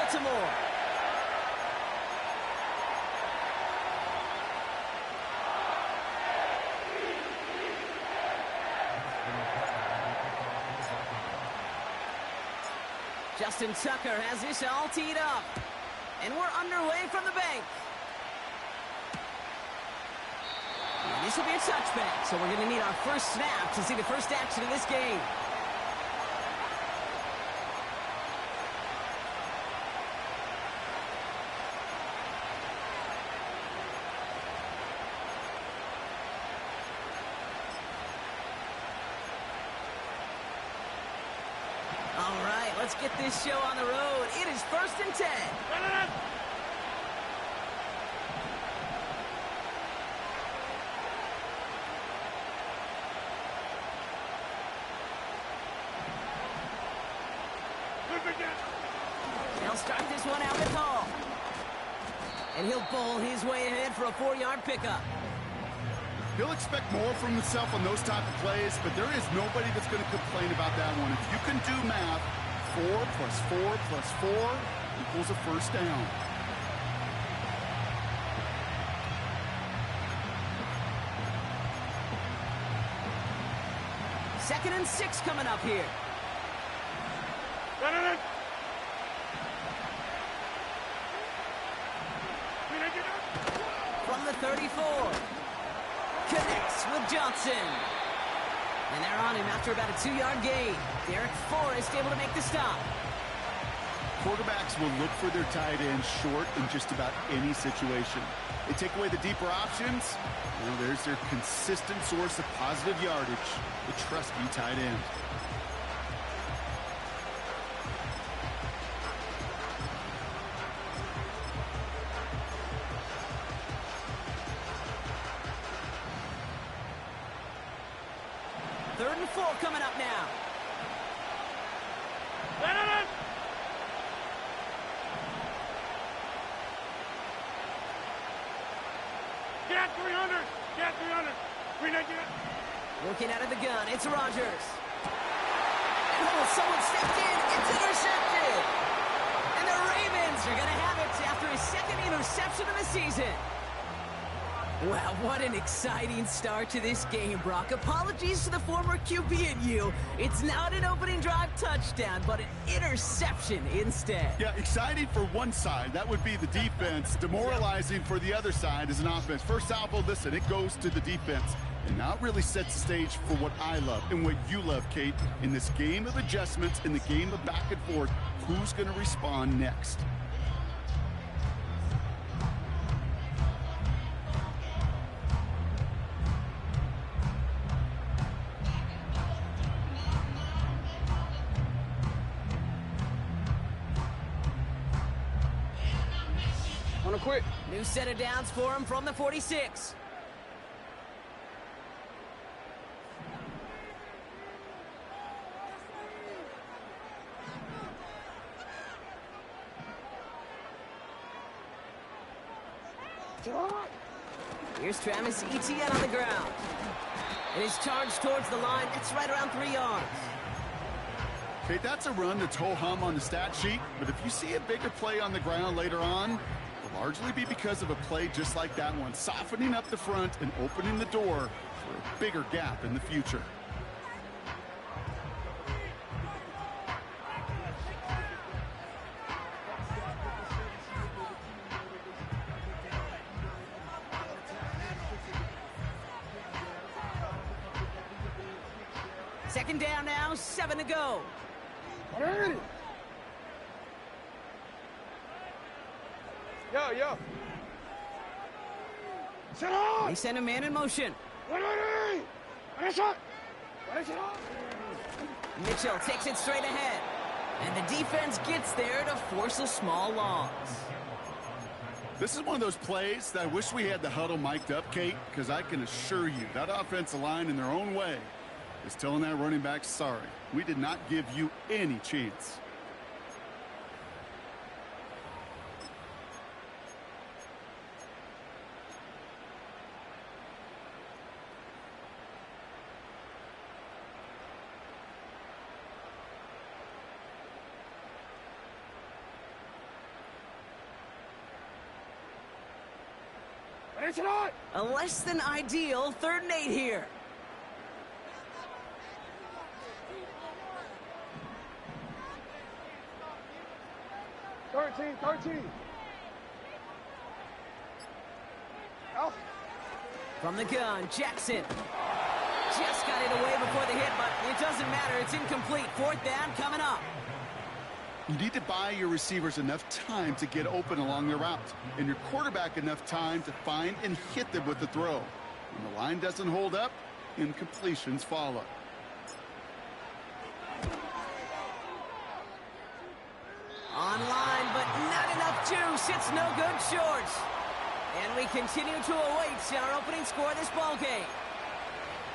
Baltimore. Justin Tucker has this all teed up. And we're underway from the bank. And this will be a touchback, so we're going to need our first snap to see the first action of this game. All right, let's get this show on the road. It is 1st and 10. They'll start this one out with Hall. And he'll bowl his way ahead for a 4-yard pickup. He'll expect more from himself on those type of plays, but there is nobody that's going to complain about that one. If you can do math, 4 plus 4 plus 4 equals a first down. Second and 6 coming up here. From the 34. Connects with Johnson. And they're on him after about a 2-yard gain. Derek Forrest able to make the stop. Quarterbacks will look for their tight end short in just about any situation. They take away the deeper options. You know, there's their consistent source of positive yardage, the trusty tight end. Third and 4 coming up now. Get 300! Get 300! Looking out of the gun, it's Rodgers. And oh, someone stepped in. It's intercepted. And the Ravens are going to have it after his second interception of the season. Wow, what an exciting start to this game, Brock. Apologies to the former QB and you. It's not an opening drive touchdown, but an interception instead. Yeah, exciting for one side. That would be the defense. Demoralizing for the other side as an offense. First salvo, listen, it goes to the defense. And now it really sets the stage for what I love and what you love, Kate. In this game of adjustments, in the game of back and forth, who's going to respond next? Quick. New set of downs for him from the 46. Here's Travis Etienne on the ground. And he's charged towards the line. It's right around 3 yards. Okay, that's a run that's ho-hum on the stat sheet, but if you see a bigger play on the ground later on, it'll largely be because of a play just like that one, softening up the front and opening the door for a bigger gap in the future. Second down now, 7 to go. Yo. They send a man in motion. Mitchell takes it straight ahead. And the defense gets there to force a small loss. This is one of those plays that I wish we had the huddle mic'd up, Kate, because I can assure you that offensive line in their own way is telling that running back, sorry, we did not give you any chance. A less than ideal 3rd and 8 here. Thirteen. Out. From the gun, Jackson. Just got it away before the hit, but it doesn't matter. It's incomplete. 4th down coming up. You need to buy your receivers enough time to get open along their route, and your quarterback enough time to find and hit them with the throw. When the line doesn't hold up, incompletions follow. Online, but not enough juice. It's no good short. And we continue to await our opening score of this ball game.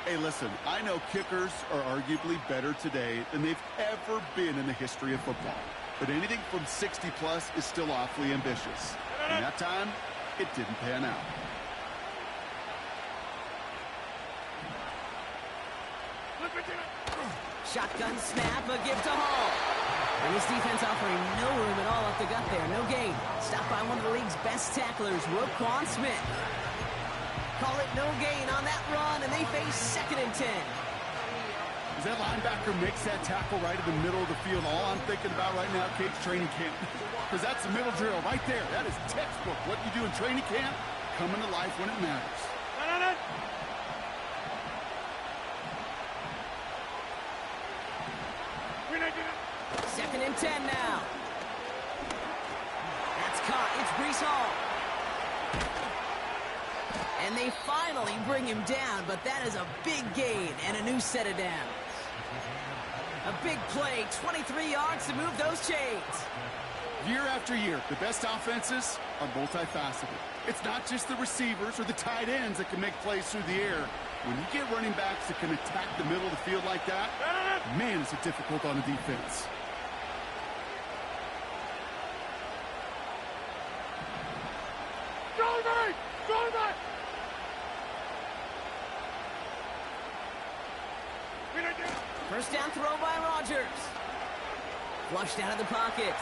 Hey, listen, I know kickers are arguably better today than they've ever been in the history of football. But anything from 60 plus is still awfully ambitious. And that time, it didn't pan out. Shotgun snap, a give to Hall. And this defense offering no room at all up the gut there. No gain. Stopped by one of the league's best tacklers, Roquan Smith. Call it no gain on that run, and they face 2nd and 10. As that linebacker makes that tackle right in the middle of the field, all I'm thinking about right now, Kate's training camp. Because that's the middle drill right there. That is textbook. What you do in training camp, coming to life when it matters. Second and 10 now. That's caught. It's Breece Hall. And they finally bring him down, but that is a big gain and a new set of downs. A big play, 23 yards to move those chains. Year after year, the best offenses are multifaceted. It's not just the receivers or the tight ends that can make plays through the air. When you get running backs that can attack the middle of the field like that, man, is it difficult on the defense. First down throw by Rodgers. Flushed out of the pocket.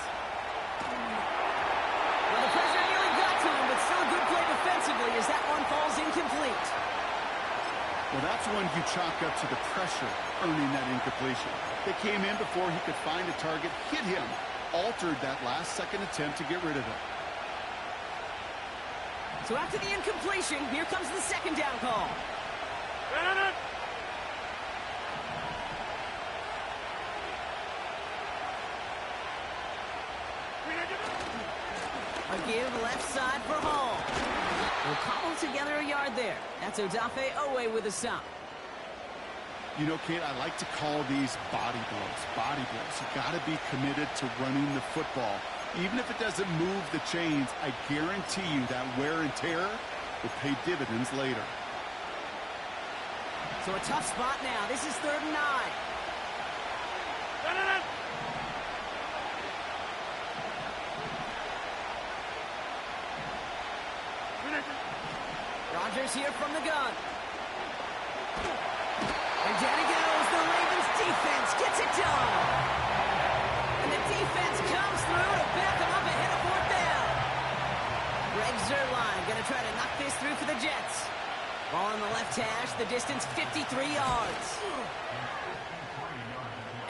Well, the pressure nearly got to him, but still a good play defensively as that one falls incomplete. Well, that's one you chalk up to the pressure earning that incompletion. They came in before he could find a target, hit him, altered that last-second attempt to get rid of it. So after the incompletion, here comes the 2nd down call. A give left side for Hall. We'll cobble together a yard there. That's Odafe Owe with a stop. You know, Kate, I like to call these body blows. Body blows. You got to be committed to running the football. Even if it doesn't move the chains, I guarantee you that wear and tear will pay dividends later. So a tough spot now. This is 3rd and 9. Rodgers here from the gun. And down he goes. The Ravens defense gets it done. And the defense comes through to back them up ahead of 4th down. Greg Zuerlein going to try to knock this through for the Jets. Ball on the left hash, the distance 53 yards.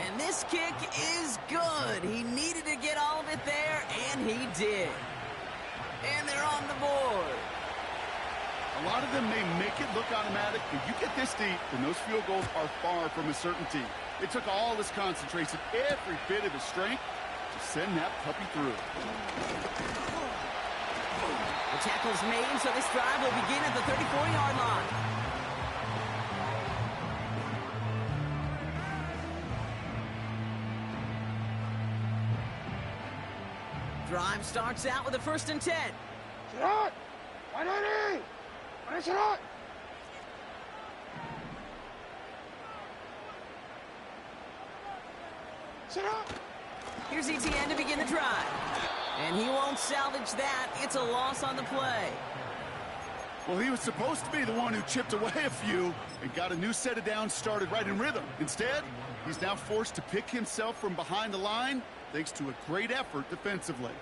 And this kick is good. He needed to get all of it there, and he did. And they're on the board. A lot of them may make it look automatic, but you get this deep, and those field goals are far from a certainty. It took all his concentration, every bit of his strength, to send that puppy through. The tackle's made, so this drive will begin at the 34-yard line. Drive starts out with a 1st and 10. Here's ETN to begin the drive. And he won't salvage that. It's a loss on the play. Well, he was supposed to be the one who chipped away a few and got a new set of downs started right in rhythm. Instead, he's now forced to pick himself from behind the line thanks to a great effort defensively.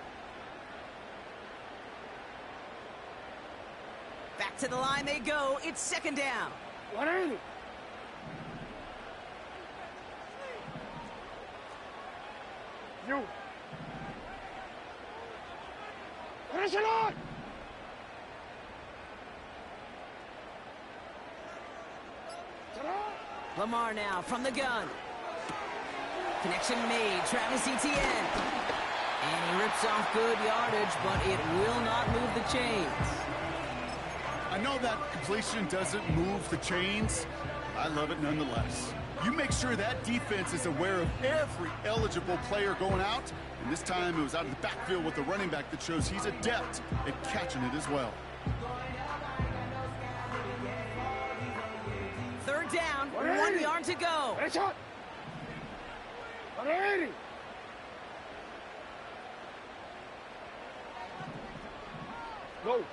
Back To the line they go. It's second down. 180. You. Finish it on. Lamar now from the gun. Connection made. Travis Etienne. And he rips off good yardage, but it will not move the chains. I know that completion doesn't move the chains. I love it nonetheless. You make sure that defense is aware of every eligible player going out. And this time it was out of the backfield with the running back that shows he's adept at catching it as well. Third down, 1 yard to go. Finish it. 180. Go.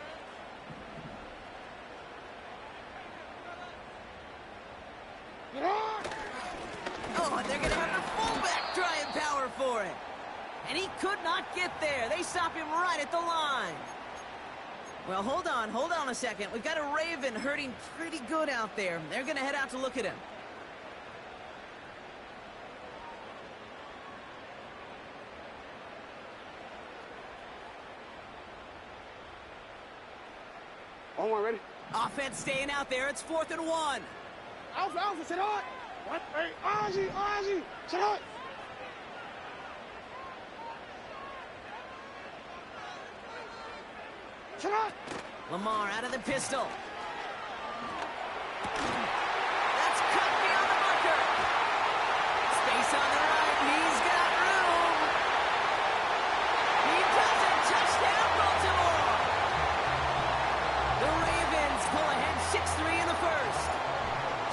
Get on. Oh, and they're going to have the fullback try and power for it. And he could not get there. They stop him right at the line. Well, hold on a second. We've got a Raven hurting pretty good out there. They're going to head out to look at him. On one, ready? Offense staying out there. It's 4th and 1. Alpha, sit on. What? Hey, Ozzy, sit on. Sit on. Lamar out of the pistol. That's cut beyond the marker. Space on the right. He's got room. He does it. Touchdown, Baltimore. The Ravens pull ahead 6-3 in the first.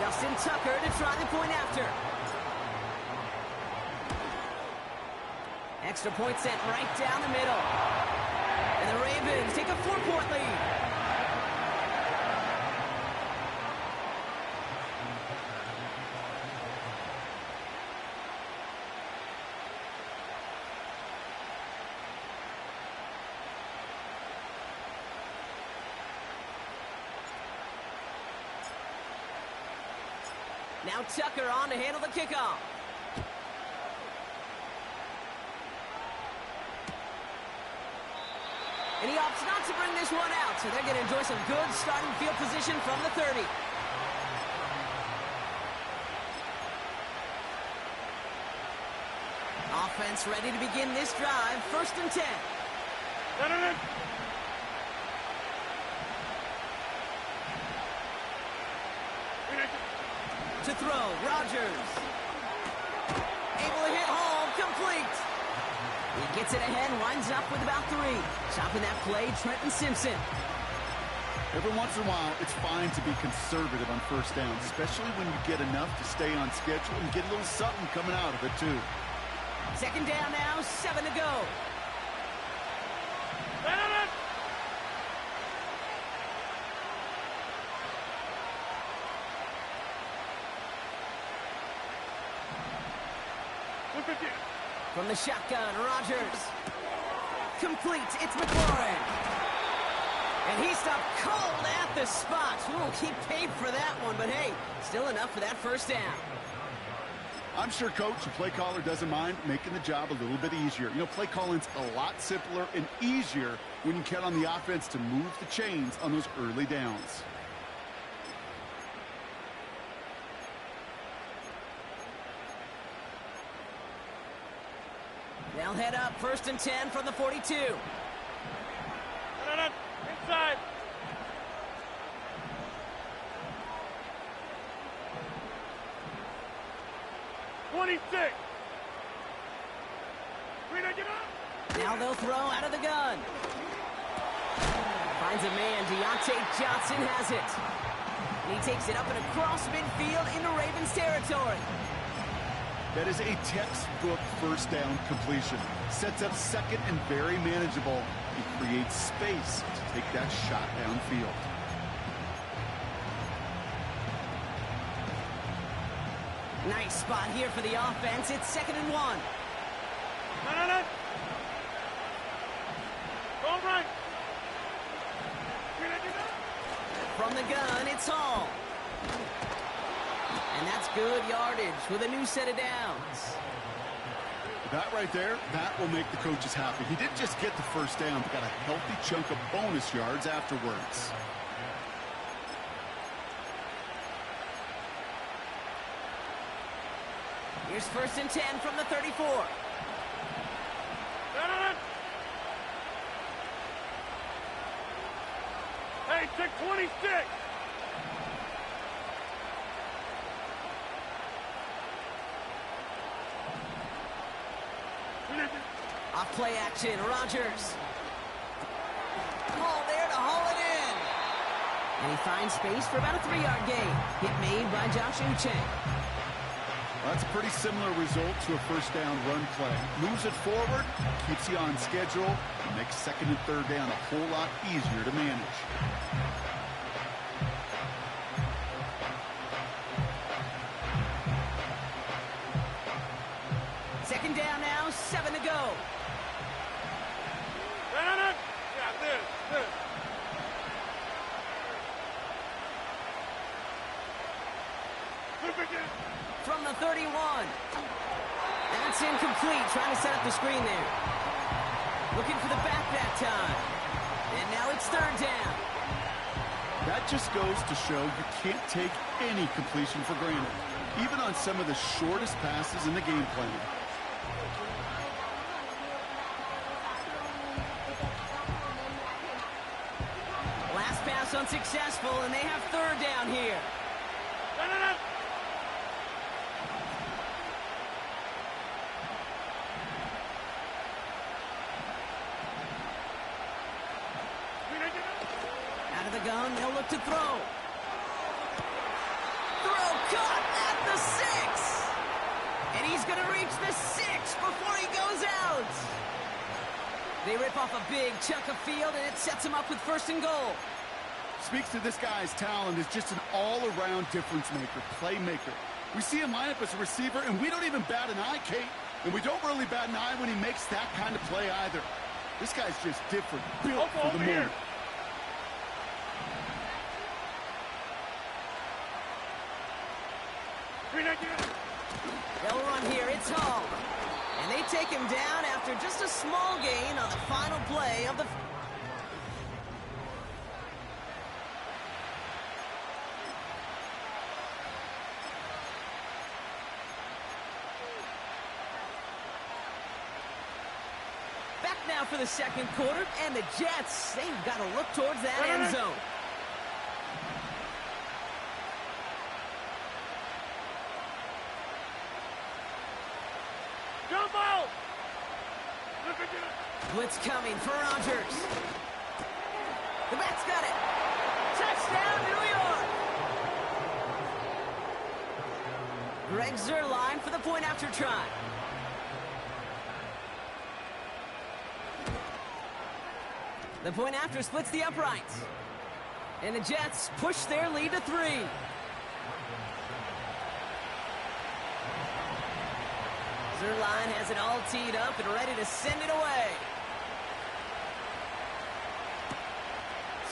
Justin Tucker to try the point after. Extra point sent right down the middle. And the Ravens take a 4-point lead. Now Tucker on to handle the kickoff. And he opts not to bring this one out, so they're going to enjoy some good starting field position from the 30. Offense ready to begin this drive. 1st and 10. To throw, Rodgers. Able to hit home, complete. He gets it ahead, winds up with about 3. Stopping that play, Trenton Simpson. Every once in a while, it's fine to be conservative on first down, especially when you get enough to stay on schedule and get a little something coming out of it, too. Second down now, 7 to go. From the shotgun, Rodgers. Complete, it's McLaurin. And he stopped cold at the spot. He paid for that one, but hey, still enough for that first down. I'm sure Coach, the play caller, doesn't mind making the job a little bit easier. You know, play calling's a lot simpler and easier when you count on the offense to move the chains on those early downs. They'll head up 1st and 10 from the 42. Inside. Now they'll throw out of the gun. Finds a man. Deontay Johnson has it. And he takes it up and across midfield into Ravens territory. That is a textbook first down completion. Sets up second and very manageable. He creates space to take that shot downfield. Nice spot here for the offense. It's 2nd and 1. No. Go right. From the gun, it's Hall. And that's good yardage with a new set of downs. That right there, that will make the coaches happy. He didn't just get the first down, but got a healthy chunk of bonus yards afterwards. Here's 1st and 10 from the 34. Hey, check 26. Off play action, Rodgers. Hall there to haul it in. And he finds space for about a 3-yard gain. Hit made by Josh Uche. Well, that's a pretty similar result to a first down run play. Moves it forward, keeps you on schedule, and makes 2nd and 3rd down a whole lot easier to manage. Second down now, 7 to go. Yeah, this. From the 31. That's incomplete, trying to set up the screen there. Looking for the back that time. And now it's 3rd down. That just goes to show you can't take any completion for granted, even on some of the shortest passes in the game plan. Last pass unsuccessful, and they have 3rd down here. Out of the gun, they'll look to throw. Throw caught at the 6. And he's going to reach the 6 before he goes out. They rip off a big chunk of field, and it sets him up with 1st and goal. Speaks to this guy's talent as just an all-around difference maker, playmaker. We see him line up as a receiver, and we don't even bat an eye, Kate. And we don't really bat an eye when he makes that kind of play either. This guy's just different, built for the moment. They'll run here, it's Hall. And they take him down after just a small gain on the final play of the... Back now for the 2nd quarter, and the Jets, they've got to look towards that end zone. Blitz coming for Rodgers. The back's got it. Touchdown, New York. Greg Zuerlein for the point after try. The point after splits the uprights. And the Jets push their lead to 3. Zuerlein has it all teed up and ready to send it away.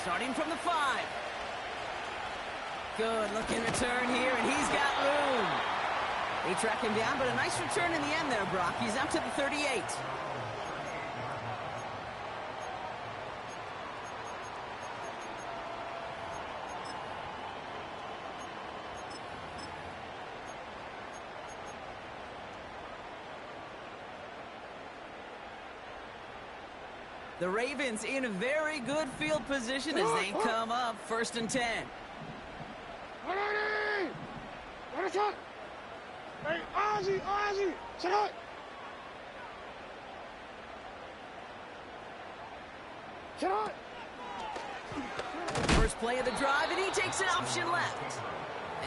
Starting from the 5. Good looking return here, and he's got room. They track him down, but a nice return in the end there, Brock. He's up to the 38. The Ravens in a very good field position as they come up 1st and 10. Hey, Ozzy, shut up. Shut up. First play of the drive, and he takes an option left.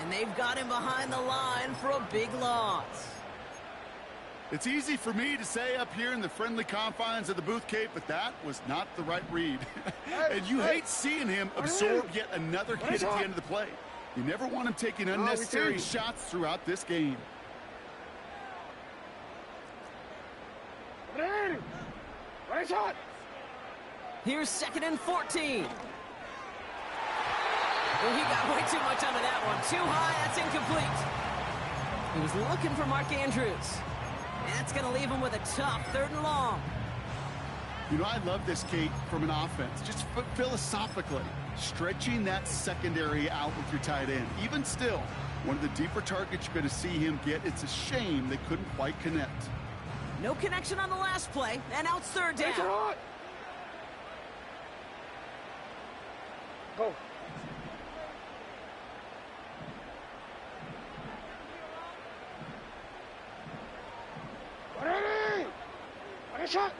And they've got him behind the line for a big loss. It's easy for me to say up here in the friendly confines of the booth, Kate, but that was not the right read. And you hate seeing him absorb yet another hit at the end of the play. You never want him taking unnecessary shots throughout this game. Here's 2nd and 14. Oh, he got way too much onto that one. Too high, that's incomplete. He was looking for Mark Andrews. And that's going to leave him with a tough 3rd and long. You know, I love this, Kate, from an offense. Just philosophically, stretching that secondary out with your tight end. Even still, one of the deeper targets you're going to see him get. It's a shame they couldn't quite connect. No connection on the last play, and now it's 3rd down. Go. Ready? Ready, shot.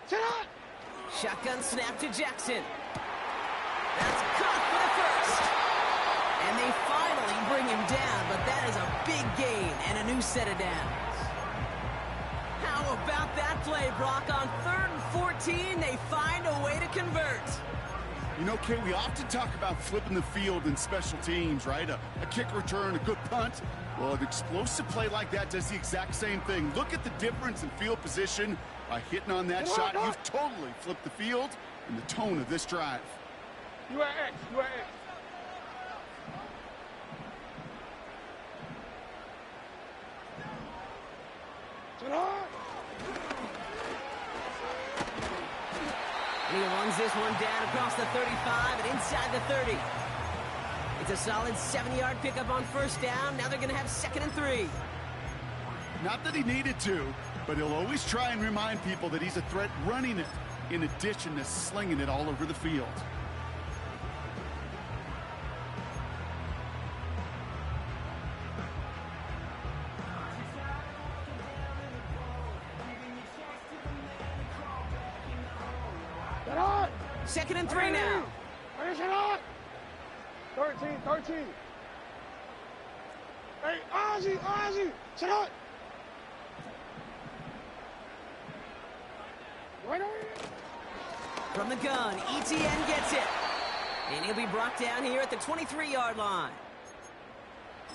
Set up. Shotgun snap to Jackson. That's caught for the first. And they finally bring him down, but that is a big gain and a new set of downs. How about that play, Brock? On 3rd and 14, they find a way to convert. You know, Kate, we often talk about flipping the field in special teams, right? A kick return, a good punt. Well, an explosive play like that does the exact same thing. Look at the difference in field position. By hitting on that shot, you've totally flipped the field and the tone of this drive. You are X. You are X. Set up. And he runs this one down across the 35 and inside the 30. It's a solid 7-yard pickup on 1st down. Now they're going to have 2nd and 3. Not that he needed to, but he'll always try and remind people that he's a threat running it, in addition to slinging it all over the field. Set up. 2nd and 3 now. Ready, set up. 13. Hey, Ozzy, set up. Right over here. From the gun, ETN gets it. And he'll be brought down here at the 23-yard line.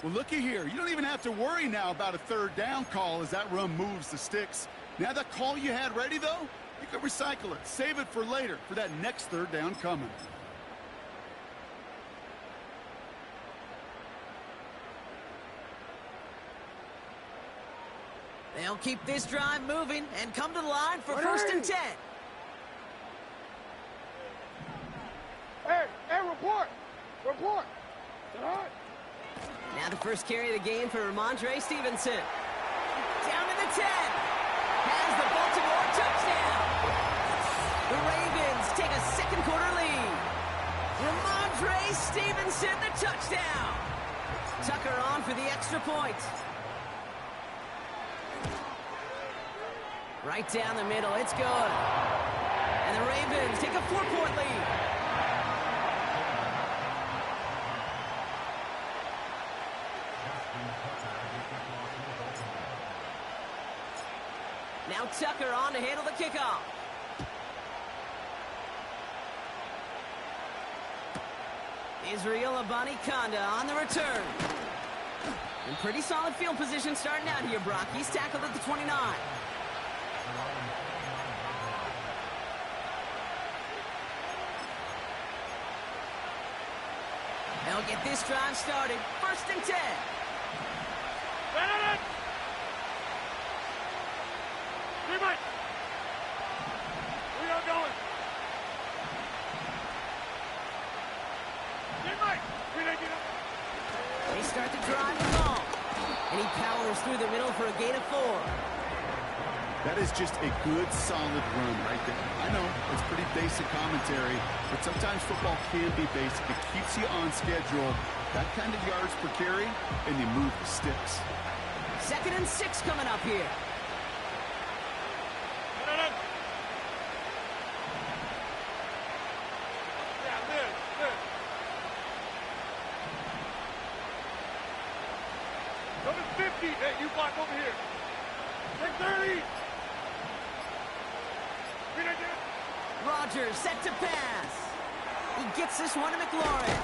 Well, looky here. You don't even have to worry now about a 3rd down call as that run moves the sticks. Now that call you had ready, though, you can recycle it. Save it for later, for that next 3rd down coming. They'll keep this drive moving and come to the line for 1st and 10. Hey, report. Set up. Now the first carry of the game for Ramondre Stevenson. Down to the 10. Has the Baltimore touchdown. The Ravens take a 2nd quarter lead. Ramondre Stevenson, the touchdown. Tucker on for the extra point. Right down the middle, it's good. And the Ravens take a 4-point lead. Now Tucker on to handle the kickoff. Israel Abanikanda on the return. In pretty solid field position starting out here, Brock. He's tackled at the 29. They'll get this drive started. 1st and 10. We are going. They start the drive with ball. And he powers through the middle for a gain of 4. That is just a good, solid run right there. I know, it's pretty basic commentary, but sometimes football can be basic. It keeps you on schedule. That kind of yards per carry, and you move the sticks. 2nd and 6 coming up here. Number 50. Hey, you block over here. 630. Rodgers set to pass. He gets this one to McLaurin.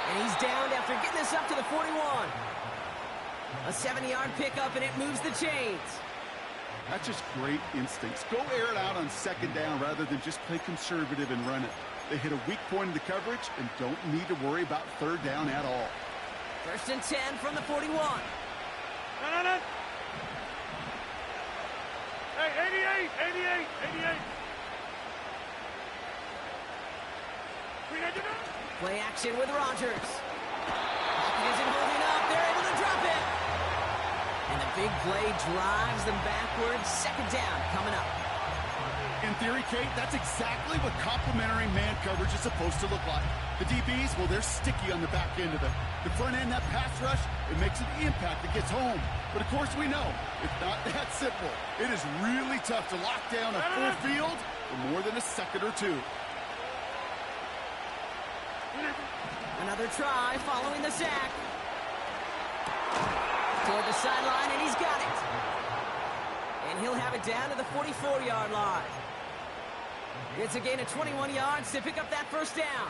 And he's downed after getting this up to the 41. A 7-yard pickup, and it moves the chains. That's just great instincts. Go air it out on second down rather than just play conservative and run it. They hit a weak point in the coverage and don't need to worry about third down at all. 1st and 10 from the 41. No. Hey, 88. Play action with Rodgers. Pocket isn't holding up. They're able to drop it. And the big play drives them backwards. 2nd down coming up. In theory, Kate, that's exactly what complementary man coverage is supposed to look like. The DBs, well, they're sticky on the back end of it. The front end, that pass rush, it makes an impact that gets home. But, of course, we know it's not that simple. It is really tough to lock down a full field for more than a second or two. Another try following the sack. Toward the sideline, and he's got it. And he'll have it down to the 44-yard line. It's a gain of 21 yards to pick up that 1st down.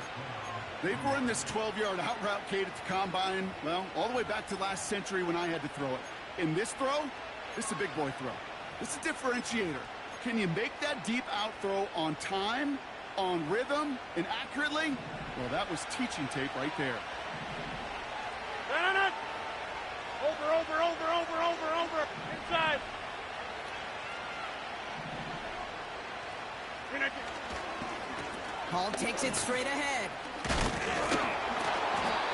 They've run this 12-yard out route, Kate, at the combine, well, all the way back to last century when I had to throw it. In this throw, this is a big boy throw. This is a differentiator. Can you make that deep out throw on time, on rhythm, and accurately? Well, that was teaching tape right there. No. Over. Inside. Hall takes it straight ahead.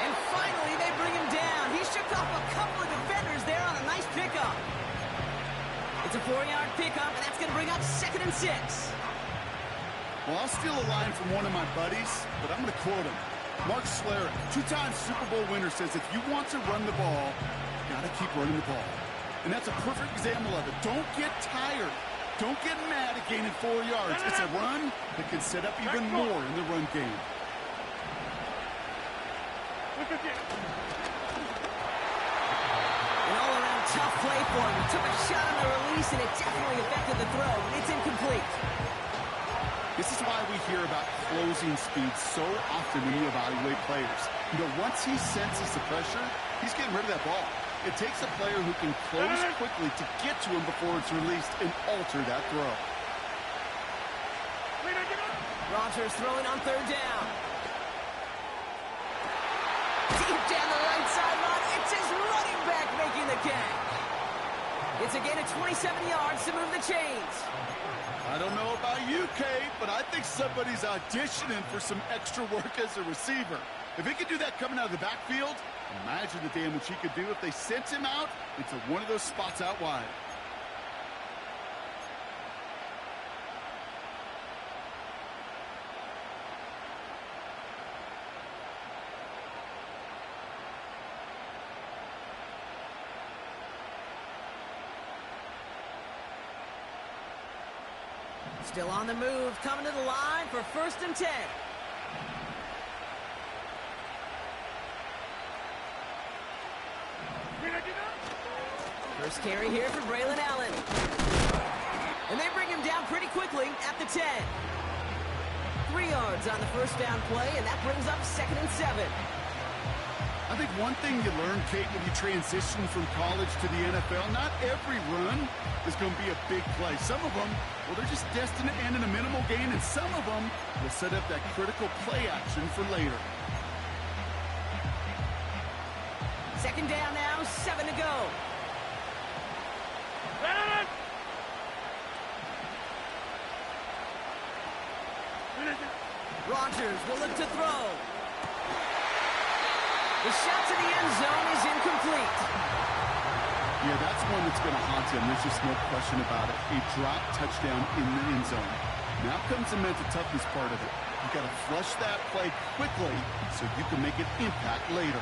And finally, they bring him down. He shook off a couple of defenders there on a nice pickup. It's a 4-yard pickup, and that's going to bring up 2nd and 6. Well, I'll steal a line from one of my buddies, but I'm going to quote him. Mark Schlereth, 2-time Super Bowl winner, says if you want to run the ball, you got to keep running the ball. And that's a perfect example of it. Don't get tired. Don't get mad at gaining 4 yards. It's a run that can set up even more in the run game. An all-around tough play for him. He took a shot on the release, and it definitely affected the throw. It's incomplete. This is why we hear about closing speed so often when you evaluate players. You know, once he senses the pressure, he's getting rid of that ball. It takes a player who can close quickly to get to him before it's released and alter that throw. Rodgers throwing on 3rd down. Deep down the right sideline. It's his running back making the catch. It's a gain of 27 yards to move the chains. I don't know about you, Kate, but I think somebody's auditioning for some extra work as a receiver. If he could do that coming out of the backfield, imagine the damage he could do if they sent him out into one of those spots out wide. Still on the move, coming to the line for 1st and 10. First carry here for Braylon Allen. And they bring him down pretty quickly at the 10. 3 yards on the 1st down play, and that brings up 2nd and 7. I think one thing you learn, Kate, when you transition from college to the NFL, not every run is going to be a big play. Some of them, well, they're just destined to end in a minimal gain, and some of them will set up that critical play action for later. 2nd down now, 7 to go. Rodgers will look to throw. The shot to the end zone is incomplete. Yeah, that's one that's going to haunt him. There's just no question about it. A drop touchdown in the end zone. Now comes the mental toughness part of it. You've got to flush that play quickly so you can make an impact later.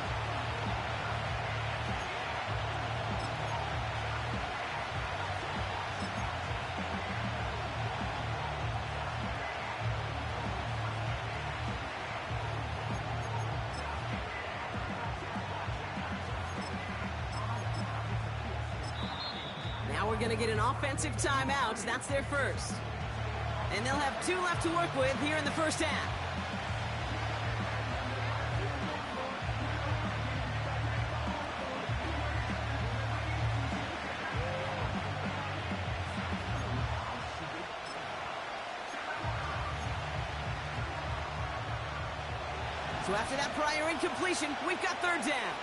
Now we're going to get an offensive timeout. That's their first. And they'll have 2 left to work with here in the 1st half. So after that prior incompletion, we've got third down.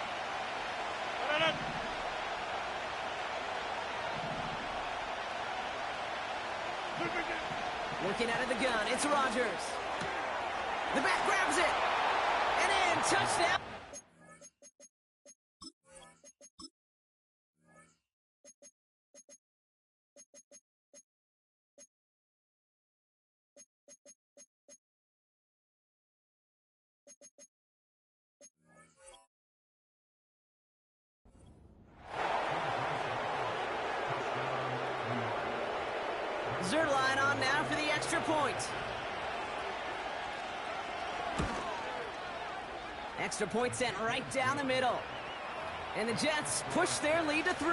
Working out of the gun, it's Rodgers. The back grabs it. And in, touchdown. Zerline on now for the extra point. Extra point sent right down the middle. And the Jets push their lead to 3.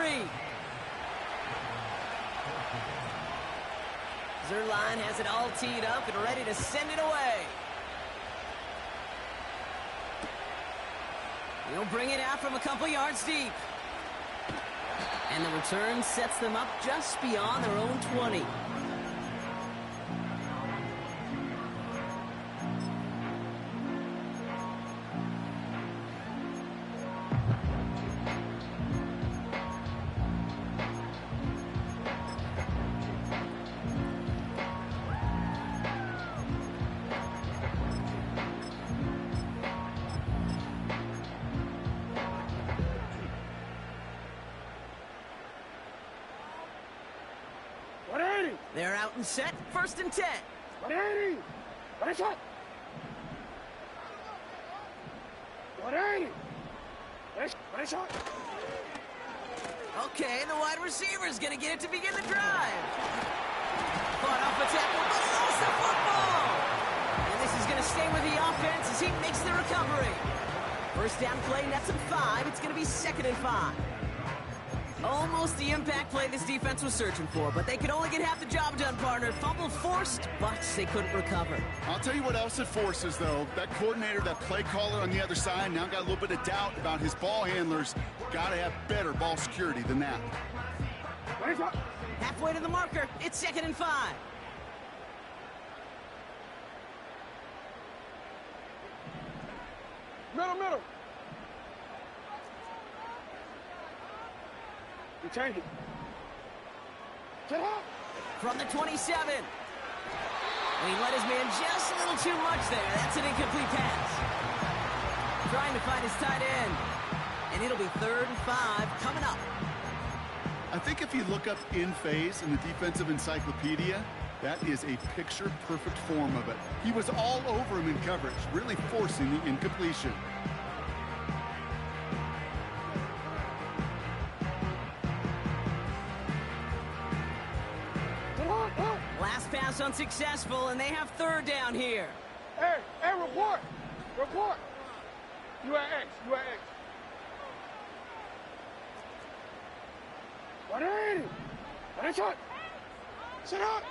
Zerline has it all teed up and ready to send it away. He'll bring it out from a couple yards deep. And the return sets them up just beyond their own 20. They're out and set, 1st and 10. 180. 1 shot. 180. 1 shot. Okay, the wide receiver's going to get it to begin the drive. Fought off a tackle, but lost the football. And this is going to stay with the offense as he makes the recovery. First down play, nets him 5. It's going to be 2nd and 5. Almost the impact play this defense was searching for, but they could only get half the job done, partner. Fumble forced, but they couldn't recover. I'll tell you what else it forces, though. That coordinator, that play caller on the other side, now got a little bit of doubt about his ball handlers. Got to have better ball security than that. Halfway to the marker, it's 2nd and 5. Middle. You change it. Get up. From the 27. And he let his man just a little too much there. That's an incomplete pass. Trying to find his tight end. And it'll be 3rd and 5 coming up. I think if you look up in phase in the defensive encyclopedia, that is a picture-perfect form of it. He was all over him in coverage, really forcing the incompletion. Last pass unsuccessful, and they have 3rd down here. Hey, report. You at X. 180. 1 shot. Sit up.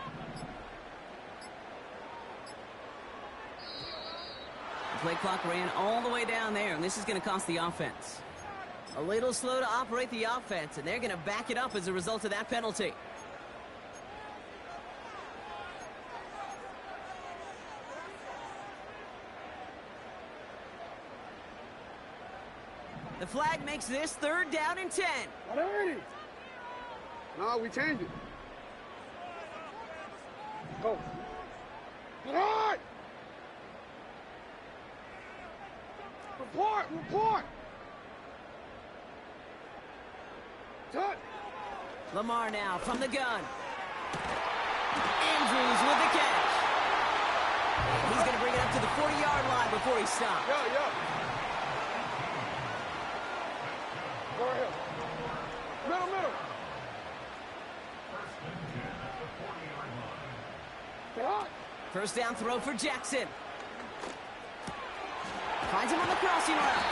The play clock ran all the way down there, and this is going to cost the offense. A little slow to operate the offense, and they're going to back it up as a result of that penalty. The flag makes this 3rd down and 10. 180. No, we changed it. Go. Get on! Report! Touch! Lamar now from the gun. Andrews with the catch. And he's going to bring it up to the 40-yard line before he stops. Yeah. Go ahead. Middle. Get on. First down throw for Jackson. Finds him on the crossing route.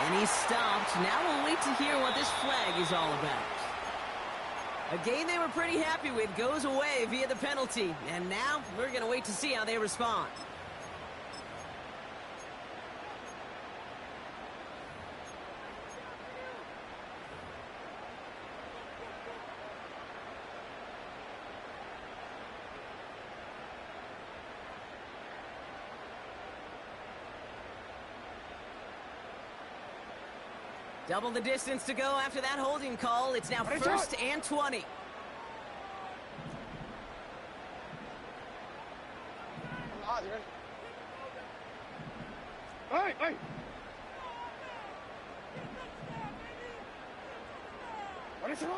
And he's stopped. Now we'll wait to hear what this flag is all about. A game they were pretty happy with goes away via the penalty. And now we're going to wait to see how they respond. Double the distance to go after that holding call. It's now first and 20. Hey, hey. What is it?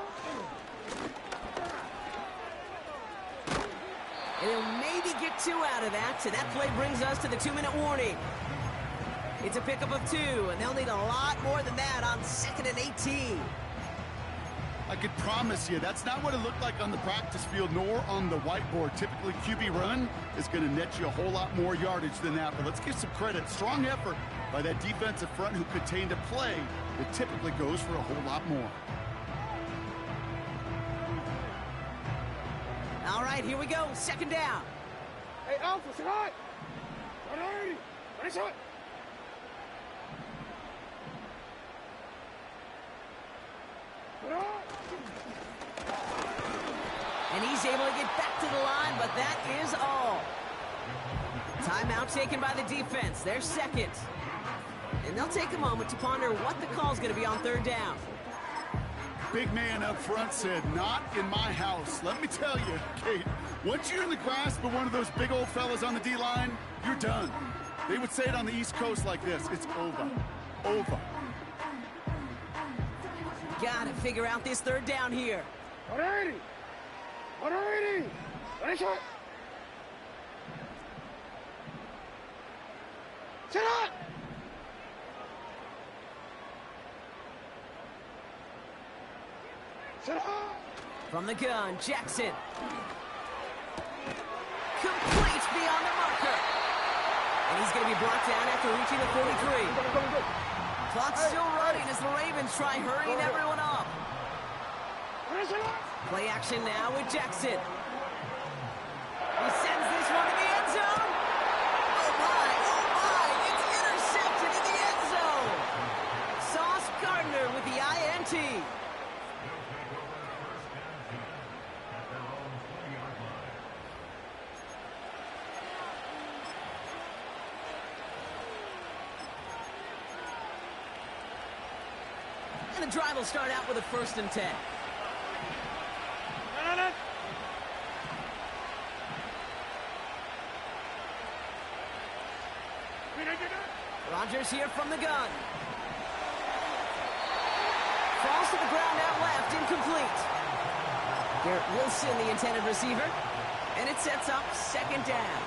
And they'll maybe get 2 out of that, so that play brings us to the 2-minute warning. It's a pickup of 2, and they'll need a lot more than that on 2nd and 18. I could promise you that's not what it looked like on the practice field nor on the whiteboard. Typically, QB run is going to net you a whole lot more yardage than that. But let's give some credit. Strong effort by that defensive front who contained a play that typically goes for a whole lot more. All right, here we go. 2nd down. Hey, Alpha, sit high. 180. What is it? And he's able to get back to the line, but that is all. Timeout taken by the defense. They're second. And they'll take a moment to ponder what the call's going to be on 3rd down. Big man up front said, not in my house. Let me tell you, Kate, once you're in the grasp of one of those big old fellas on the D-line, you're done. They would say it on the East Coast like this. It's over. Over. Got to figure out this 3rd down here. 180. 180. What is it? Sit up. Sit up. From the gun, Jackson. Complete beyond the marker. And he's going to be brought down after reaching the 43. Clock's still running as the Ravens try hurrying everyone up. Play action now with Jackson. He sends this one to the end zone. Oh my, it's intercepted in the end zone. Sauce Gardner with the INT. And the drive will start out with a 1st and 10. Rodgers here from the gun. Falls to the ground out left, incomplete. Garrett Wilson, the intended receiver. And it sets up 2nd down.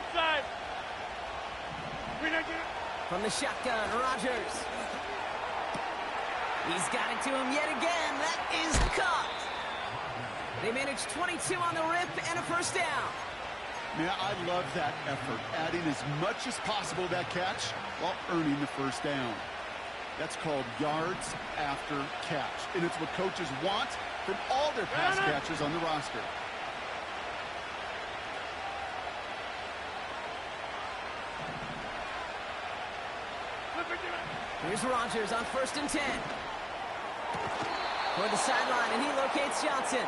Inside. From the shotgun, Rodgers. He's got it to him yet again. That is caught. They managed 22 on the rip and a 1st down. Man, I love that effort, adding as much as possible to that catch while earning the 1st down. That's called yards after catch, and it's what coaches want from all their pass catchers on the roster. Here's Rodgers on 1st and 10. For the sideline, and he locates Johnson.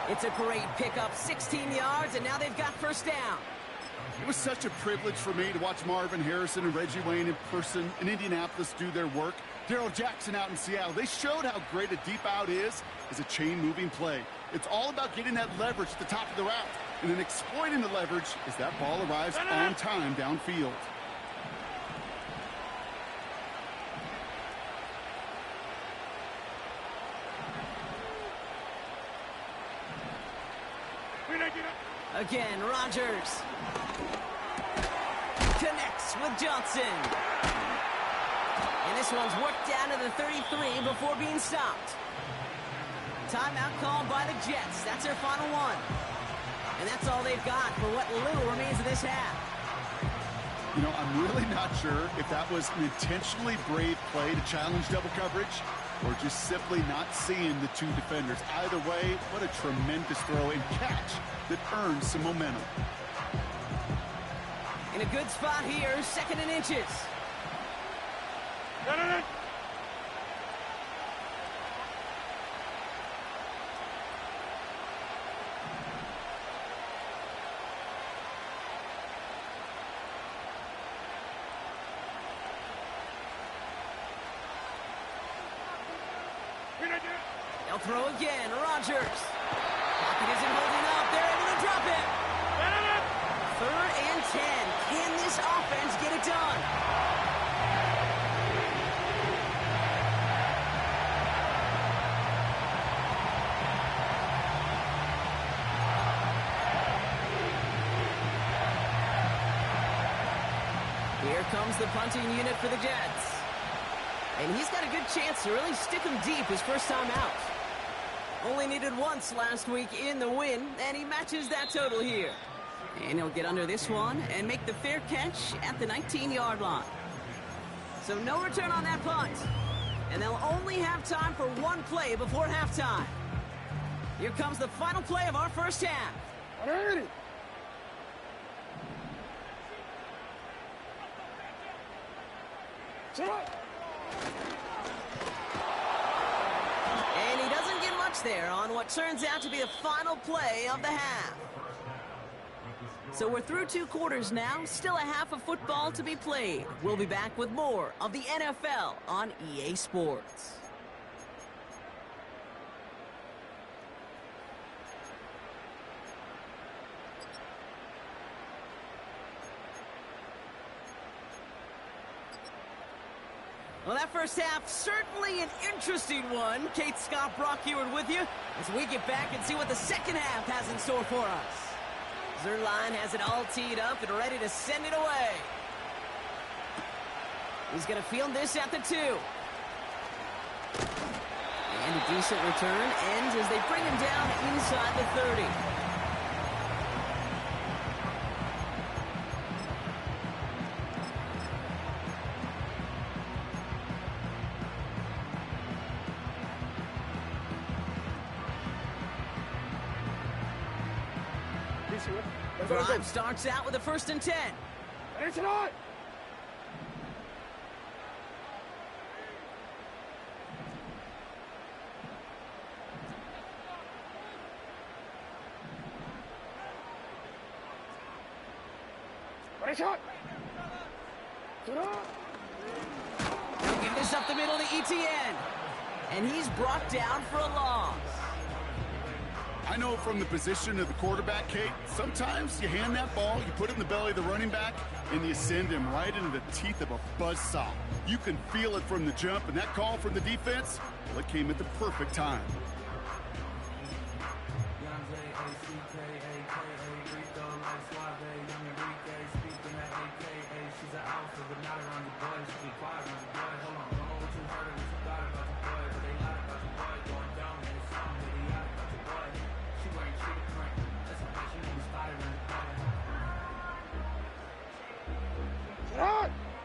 It's a great pickup, 16 yards, and now they've got 1st down. It was such a privilege for me to watch Marvin Harrison and Reggie Wayne in person in Indianapolis do their work. Darrell Jackson out in Seattle. They showed how great a deep out is as a chain-moving play. It's all about getting that leverage at the top of the route and then exploiting the leverage as that ball arrives on time downfield. Again, Rodgers connects with Johnson. And this one's worked down to the 33 before being stopped. Timeout called by the Jets. That's their final one. And that's all they've got for what little remains of this half. You know, I'm really not sure if that was an intentionally brave play to challenge double coverage or just simply not seeing the 2 defenders. Either way, what a tremendous throw and catch that earns some momentum. In a good spot here, 2nd and inches. They'll throw again. Rodgers. Pocket isn't holding up. They're able to drop it. 3rd and 10. Can this offense get it done? Here comes the punting unit for the Jets. And he's got a good chance to really stick him deep his first time out. Only needed once last week in the win, and he matches that total here. And he'll get under this one and make the fair catch at the 19-yard line. So no return on that punt. And they'll only have time for one play before halftime. Here comes the final play of our first half. Ready. And he doesn't get much there on what turns out to be the final play of the half. So we're through 2 quarters now, still a half of football to be played. We'll be back with more of the NFL on EA Sports. Well, that first half, certainly an interesting one. Kate Scott, Brock Ewart with you as we get back and see what the second half has in store for us. Zerline has it all teed up and ready to send it away. He's going to field this at the 2. And a decent return ends as they bring him down inside the 30. Drive starts out with a 1st and 10. It's not. Shot. They'll give this up the middle to ETN. And he's brought down for a loss. I know from the position of the quarterback, Kate, sometimes you hand that ball, you put it in the belly of the running back, and you send him right into the teeth of a buzzsaw. You can feel it from the jump, and that call from the defense, well, it came at the perfect time.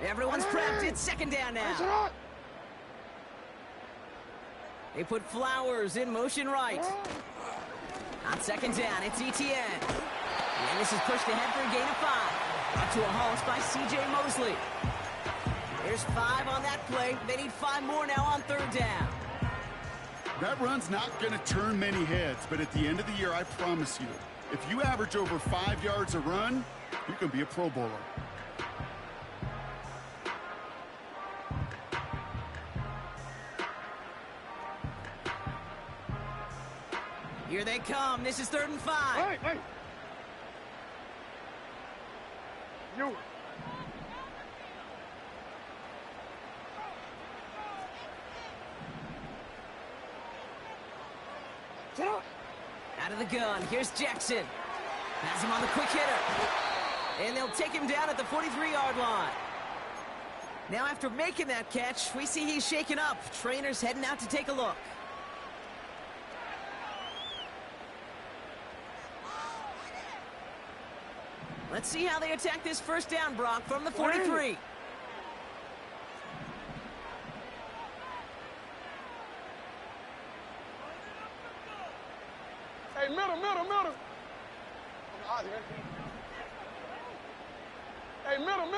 Everyone's prepped. It's 2nd down now. They put Flowers in motion right. On 2nd down, it's ETN. And this is pushed ahead for a gain of 5. Brought to a halt by C.J. Mosley. There's 5 on that play. They need 5 more now on 3rd down. That run's not going to turn many heads, but at the end of the year, I promise you, if you average over 5 yards a run, you can be a Pro Bowler. Here they come. This is 3rd and 5. Hey. You. Out of the gun. Here's Jackson. Has him on the quick hitter. And they'll take him down at the 43-yard line. Now after making that catch, we see he's shaken up. Trainer's heading out to take a look. Let's see how they attack this 1st down, Brock, from the 43. Hey, middle. Hey, middle.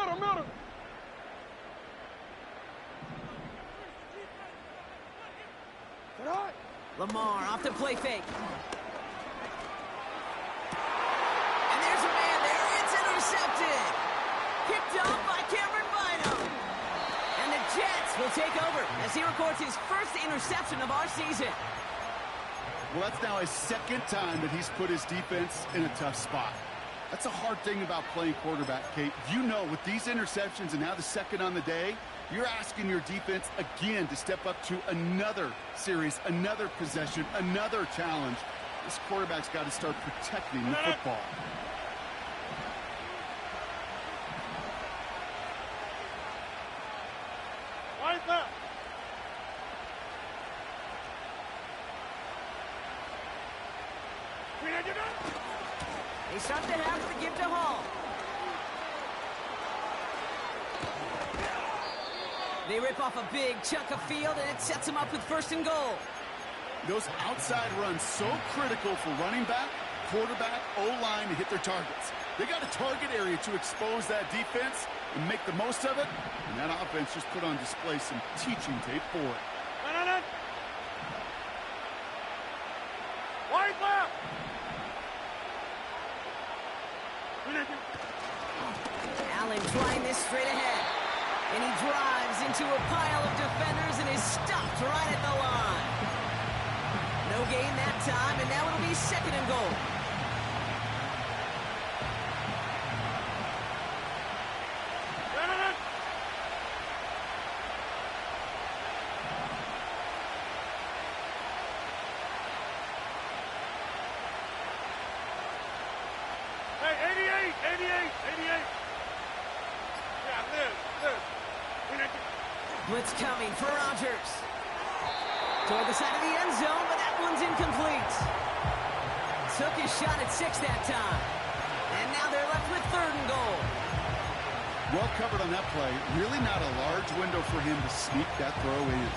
Lamar off the play fake. And there's a man there. It's intercepted. Picked up by Cameron Bynum. And the Jets will take over as he records his 1st interception of our season. Well, that's now his second time that he's put his defense in a tough spot. That's a hard thing about playing quarterback, Kate. You know, with these interceptions and now the second on the day, you're asking your defense again to step up to another series, another possession, another challenge. This quarterback's got to start protecting the football. They start the half with a give to Hall. They rip off a big chunk of field, and it sets them up with 1st and goal. Those outside runs so critical for running back, quarterback, O-line to hit their targets. They got a target area to expose that defense and make the most of it, and that offense just put on display some teaching tape for it. Wide left. Allen trying this straight ahead. And he drives into a pile of defenders and is stopped right at the line. No gain that time, and now it'll be 2nd and goal. Hey, 88. Yeah, live. Blitz coming for Rodgers. Toward the side of the end zone, but that one's incomplete. Took his shot at 6 that time. And now they're left with 3rd and goal. Well covered on that play. Really not a large window for him to sneak that throw in.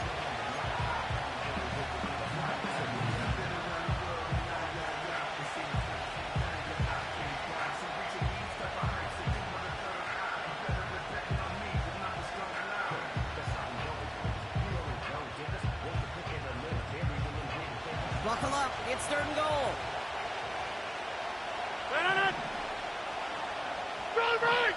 Buckle up. It's 3rd and goal. Right.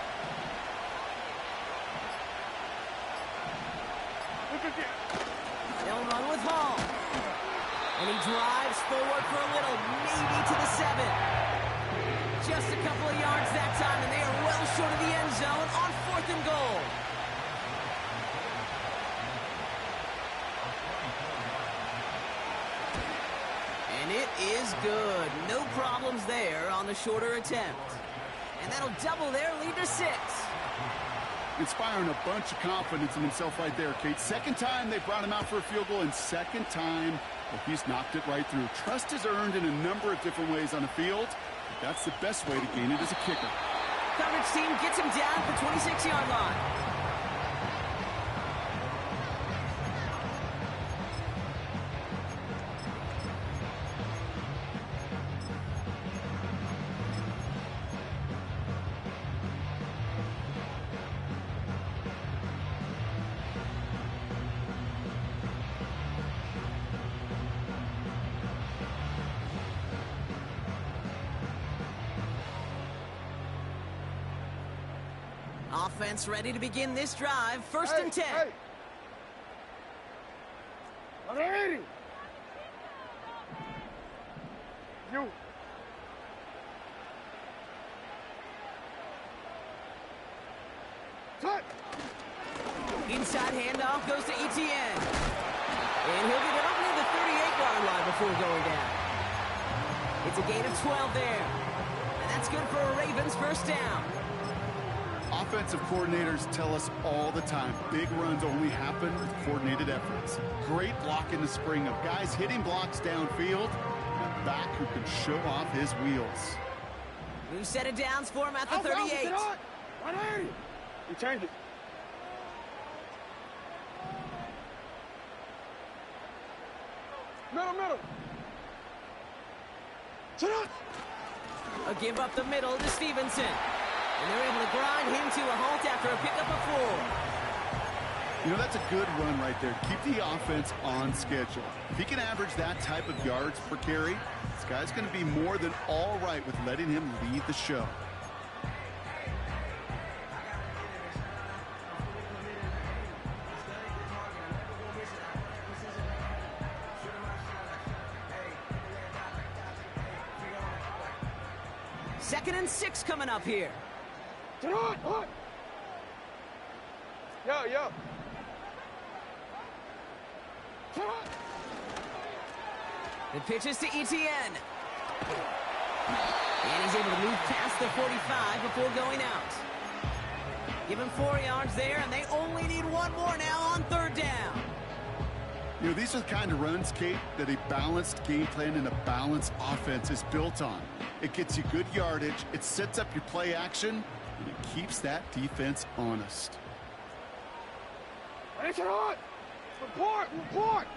They'll run with Hall. And he drives forward for a little, maybe to the 7. Just a couple of yards that time, and they are well short of the end zone on 4th and goal. And it is good. No problems there on the shorter attempt. And that'll double their lead to 6. Inspiring a bunch of confidence in himself right there, Kate. Second time they brought him out for a field goal, and second time well, he's knocked it right through. Trust is earned in a number of different ways on the field. But that's the best way to gain it as a kicker. Coverage team gets him down at the 26-yard line. Offense ready to begin this drive. 1st and 10. Hey. 180. You. Touch. Inside handoff goes to Etienne. And he'll get it up near the 38-yard line before going down. It's a gain of 12 there. And that's good for a Ravens 1st down. Offensive coordinators tell us all the time, big runs only happen with coordinated efforts. Great block in the spring of guys hitting blocks downfield, and a back who can show off his wheels. New set of downs for him at the 38. 180. You change it. Middle. Sit up. A give up the middle to Stevenson. And they're able to grind him to a halt after a pickup of 4. You know, that's a good run right there. Keep the offense on schedule. If he can average that type of yards per carry, this guy's going to be more than all right with letting him lead the show. 2nd and 6 coming up here. Yo, yo. The pitches to Etienne. And he's able to move past the 45 before going out. Give him 4 yards there, and they only need 1 more now on 3rd down. You know, these are the kind of runs, Kate, that a balanced game plan and a balanced offense is built on. It gets you good yardage, it sets up your play action, and it keeps that defense honest. Report! Report!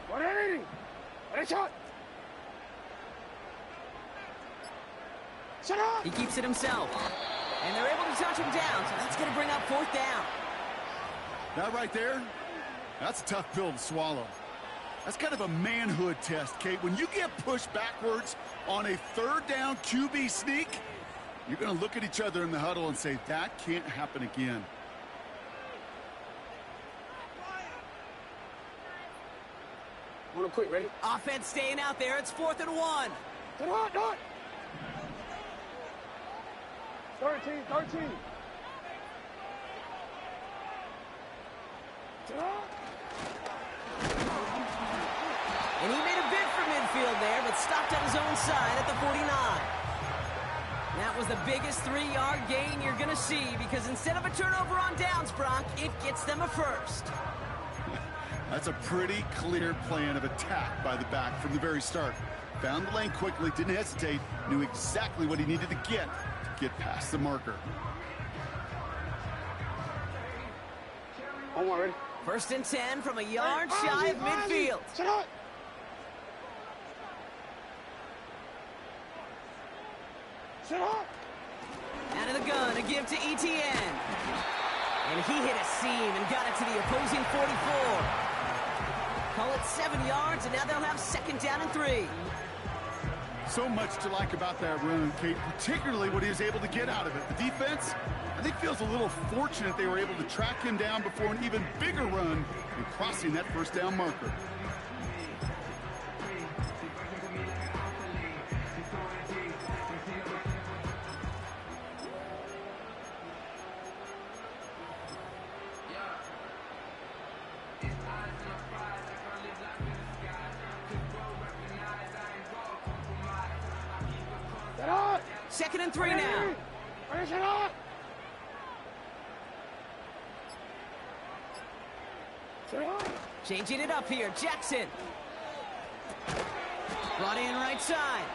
What inning? Shut up! He keeps it himself. And they're able to touch him down, so that's going to bring up 4th down. That right there, that's a tough pill to swallow. That's kind of a manhood test, Kate. When you get pushed backwards on a 3rd down QB sneak, you're going to look at each other in the huddle and say, that can't happen again. Want to quick, ready? Offense staying out there. It's 4th and 1. Do it! 13. And he made a bid for midfield there, but stopped on his own side at the 49. That was the biggest 3-yard gain you're going to see, because instead of a turnover on downs, Brock, it gets them a 1st. That's a pretty clear plan of attack by the back from the very start. Found the lane quickly, didn't hesitate, knew exactly what he needed to get past the marker. Omar, ready? 1st and 10 from a yard shy of midfield. Shut up! Out of the gun, a give to Etienne. And he hit a seam and got it to the opposing 44. Call it 7 yards, and now they'll have 2nd down and 3. So much to like about that run, Kate, particularly what he was able to get out of it. The defense, I think, feels a little fortunate they were able to track him down before an even bigger run and crossing that 1st down marker. Second and 3 now. Changing it up here, Jackson. Brought in right side.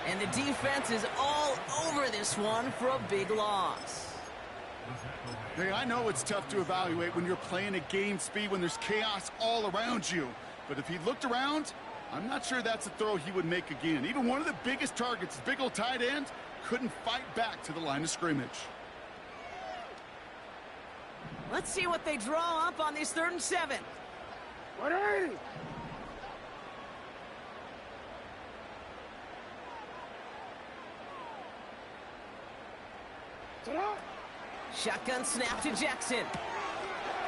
And the defense is all over this one for a big loss. Hey, I know it's tough to evaluate when you're playing at game speed, when there's chaos all around you. But if he looked around, I'm not sure that's a throw he would make again. Even one of the biggest targets, big old tight end, couldn't fight back to the line of scrimmage. Let's see what they draw up on this 3rd and 7. 180. Shotgun snap to Jackson.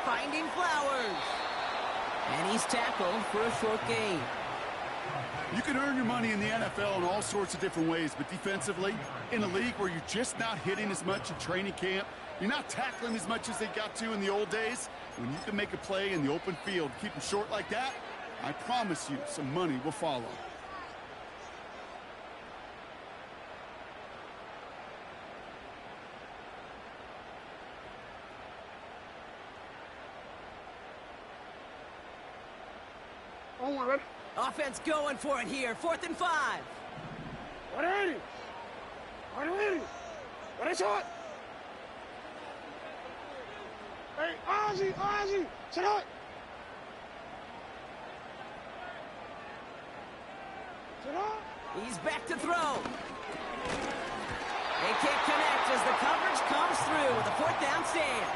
Finding Flowers. And he's tackled for a short gain. You can earn your money in the NFL in all sorts of different ways, but defensively, in a league where you're just not hitting as much in training camp, you're not tackling as much as they got to in the old days, when you can make a play in the open field, keep them short like that, I promise you some money will follow. Offense going for it here. 4th and 5. 180. 180. What is shot? Hey, Ozzy, shut up. He's back to throw. They can't connect as the coverage comes through with a 4th down stand.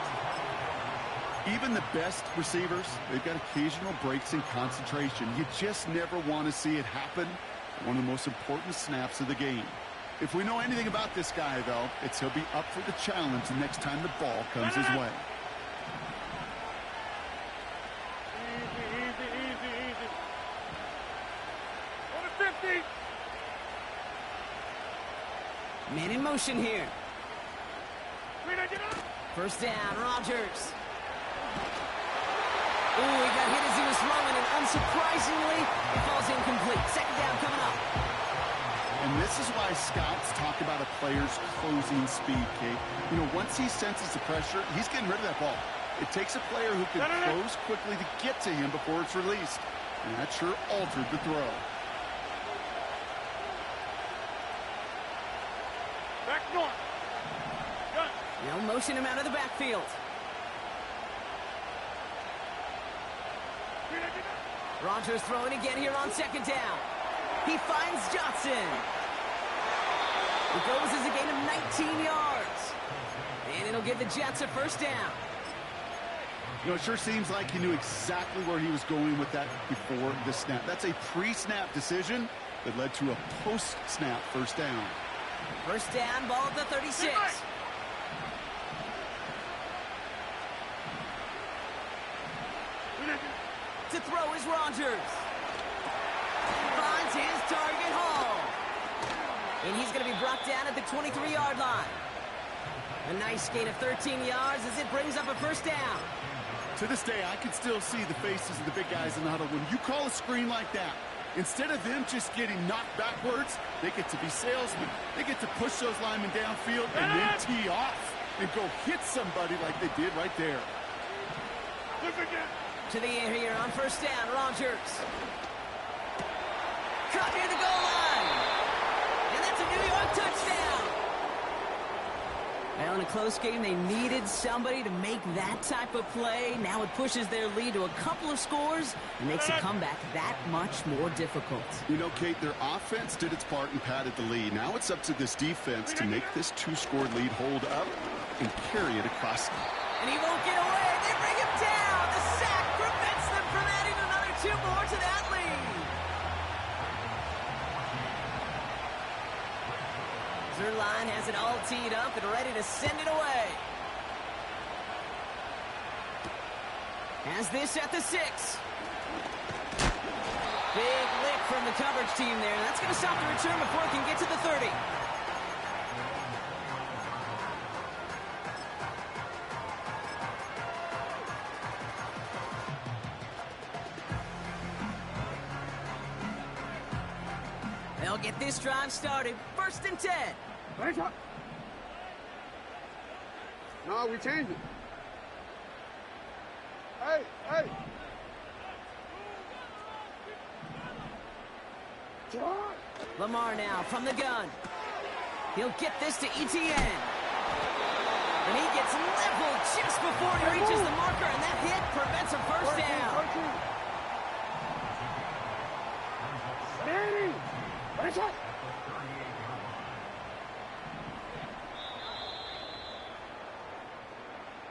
Even the best receivers, they've got occasional breaks in concentration. You just never want to see it happen. One of the most important snaps of the game. If we know anything about this guy, though, it's he'll be up for the challenge the next time the ball comes his way. Easy. Man in motion here. First down, Rodgers. Ooh, he got hit as he was throwing, and unsurprisingly, it falls incomplete. Second down coming up. And this is why scouts talk about a player's closing speed, Kate. You know, once he senses the pressure, he's getting rid of that ball. It takes a player who can close quickly to get to him before it's released. And that sure altered the throw. Back north. Gun. They'll motion him out of the backfield. Rodgers throwing again here on second down. He finds Johnson. It goes as a gain of 19 yards. And it'll give the Jets a first down. You know, it sure seems like he knew exactly where he was going with that before the snap. That's a pre-snap decision that led to a post-snap first down. First down, ball at the 36. To throw is Rodgers. Finds his target, Hall. And he's going to be brought down at the 23-yard line. A nice gain of 13 yards as it brings up a first down. To this day, I can still see the faces of the big guys in the huddle. When you call a screen like that, instead of them just getting knocked backwards, they get to be salesmen. They get to push those linemen downfield and then tee off and go hit somebody like they did right there. Look again. To the air here on first down, Rodgers. Caught near the goal line. And that's a New York touchdown. Well, in a close game, they needed somebody to make that type of play. Now it pushes their lead to a couple of scores and makes a comeback that much more difficult. You know, Kate, their offense did its part and padded the lead. Now it's up to this defense to make this two-score lead hold up and carry it across. And he won't get away. They bring him down. The sack prevents them from adding another 2 more to that lead. Zerline has it all teed up and ready to send it away. Has this at the 6. Big lick from the coverage team there. That's going to stop the return before it can get to the 30. They'll get this drive started. First and 10. No, we changed it. Hey, hey. Lamar now from the gun. He'll get this to Etienne. And he gets leveled just before he reaches the marker, and that hit prevents a first down.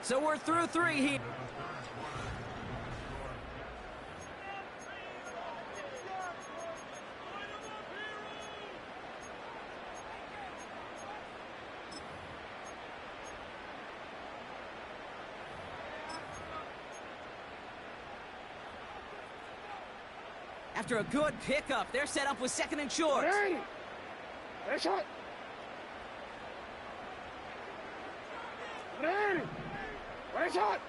So we're through 3 here. After a good pickup, they're set up with second and short. Hey, shot. Ready. Right shot.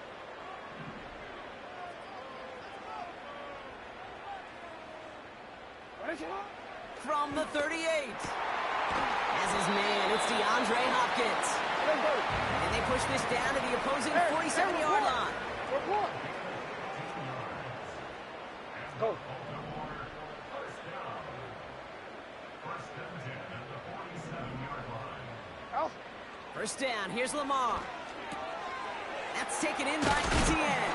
Right shot. From the 38. As his man, it's DeAndre Hopkins. And they push this down to the opposing 47-yard line. Go. First down, here's Lamar. That's taken in by Etienne.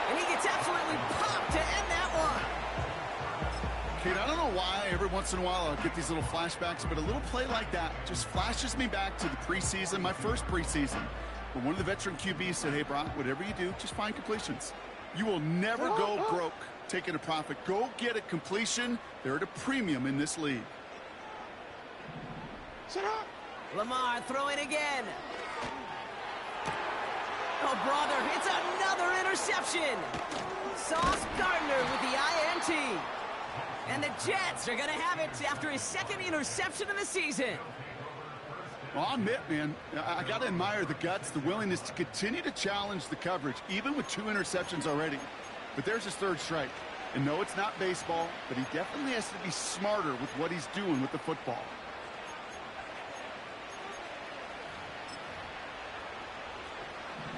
And he gets absolutely popped to end that one. Kate, I don't know why every once in a while I'll get these little flashbacks, but a little play like that just flashes me back to the preseason, my first preseason, where one of the veteran QBs said, hey, Brock, whatever you do, just find completions. You will never go broke taking a profit. Go get a completion. They're at a premium in this league. Shut up. Lamar throwing again. Oh, brother, it's another interception. Sauce Gardner with the INT. And the Jets are going to have it after his second interception of the season. Well, I'll admit, man, I got to admire the guts, the willingness to continue to challenge the coverage, even with 2 interceptions already. But there's his 3rd strike. And no, it's not baseball, but he definitely has to be smarter with what he's doing with the football.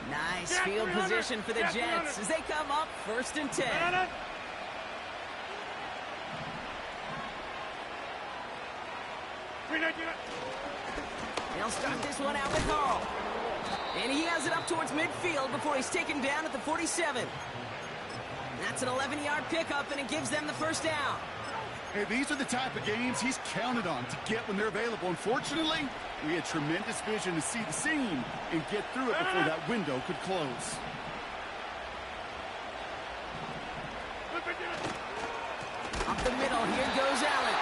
Nice field position for the Jets as they come up 1st and 10. They'll start this one out with Hall. And he has it up towards midfield before he's taken down at the 47. That's an 11-yard pickup, and it gives them the 1st down. Hey, these are the type of games he's counted on to get when they're available. Unfortunately, we had tremendous vision to see the seam and get through it before that window could close. Up the middle, here goes Allen.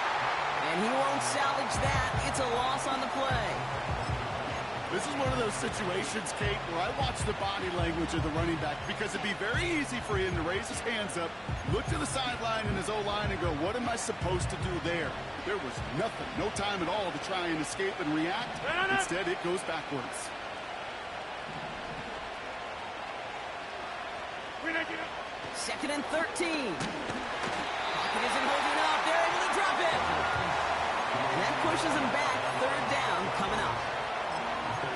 And he won't salvage that. It's a loss on the play. This is one of those situations, Kate, where I watch the body language of the running back because it'd be very easy for him to raise his hands up, look to the sideline in his O-line and go, what am I supposed to do there? There was nothing, no time at all to try and escape and react. Instead, it goes backwards. Second and 13. Pocket isn't holding up. They're able to drop it. And that pushes them back. 3rd down coming up.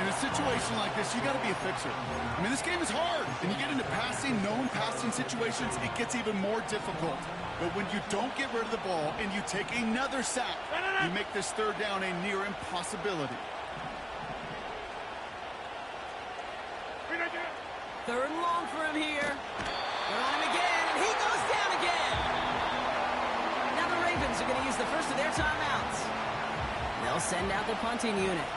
In a situation like this, you got to be a fixer. I mean, this game is hard. And you get into known passing situations, it gets even more difficult. But when you don't get rid of the ball and you take another sack, you make this 3rd down a near impossibility. 3rd and long for him here. They're on him again, and he goes down again. Now the Ravens are going to use the first of their timeouts. They'll send out the punting unit.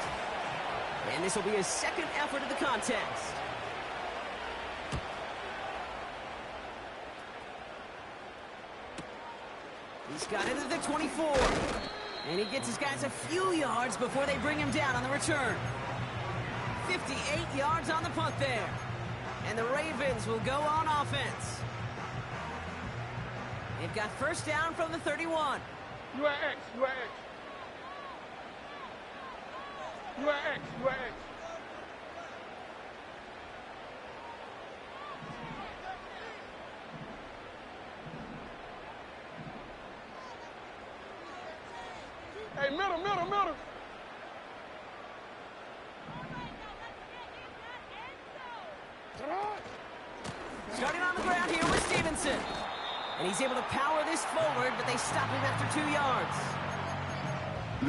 And this will be his 2nd effort of the contest. He's got it at the 24. And he gets his guys a few yards before they bring him down on the return. 58 yards on the punt there. And the Ravens will go on offense. They've got 1st down from the 31. You are X, you are X. You are X, you are X. Hey, middle, middle, middle. Starting on the ground here with Stevenson. And he's able to power this forward, but they stop him after 2 yards.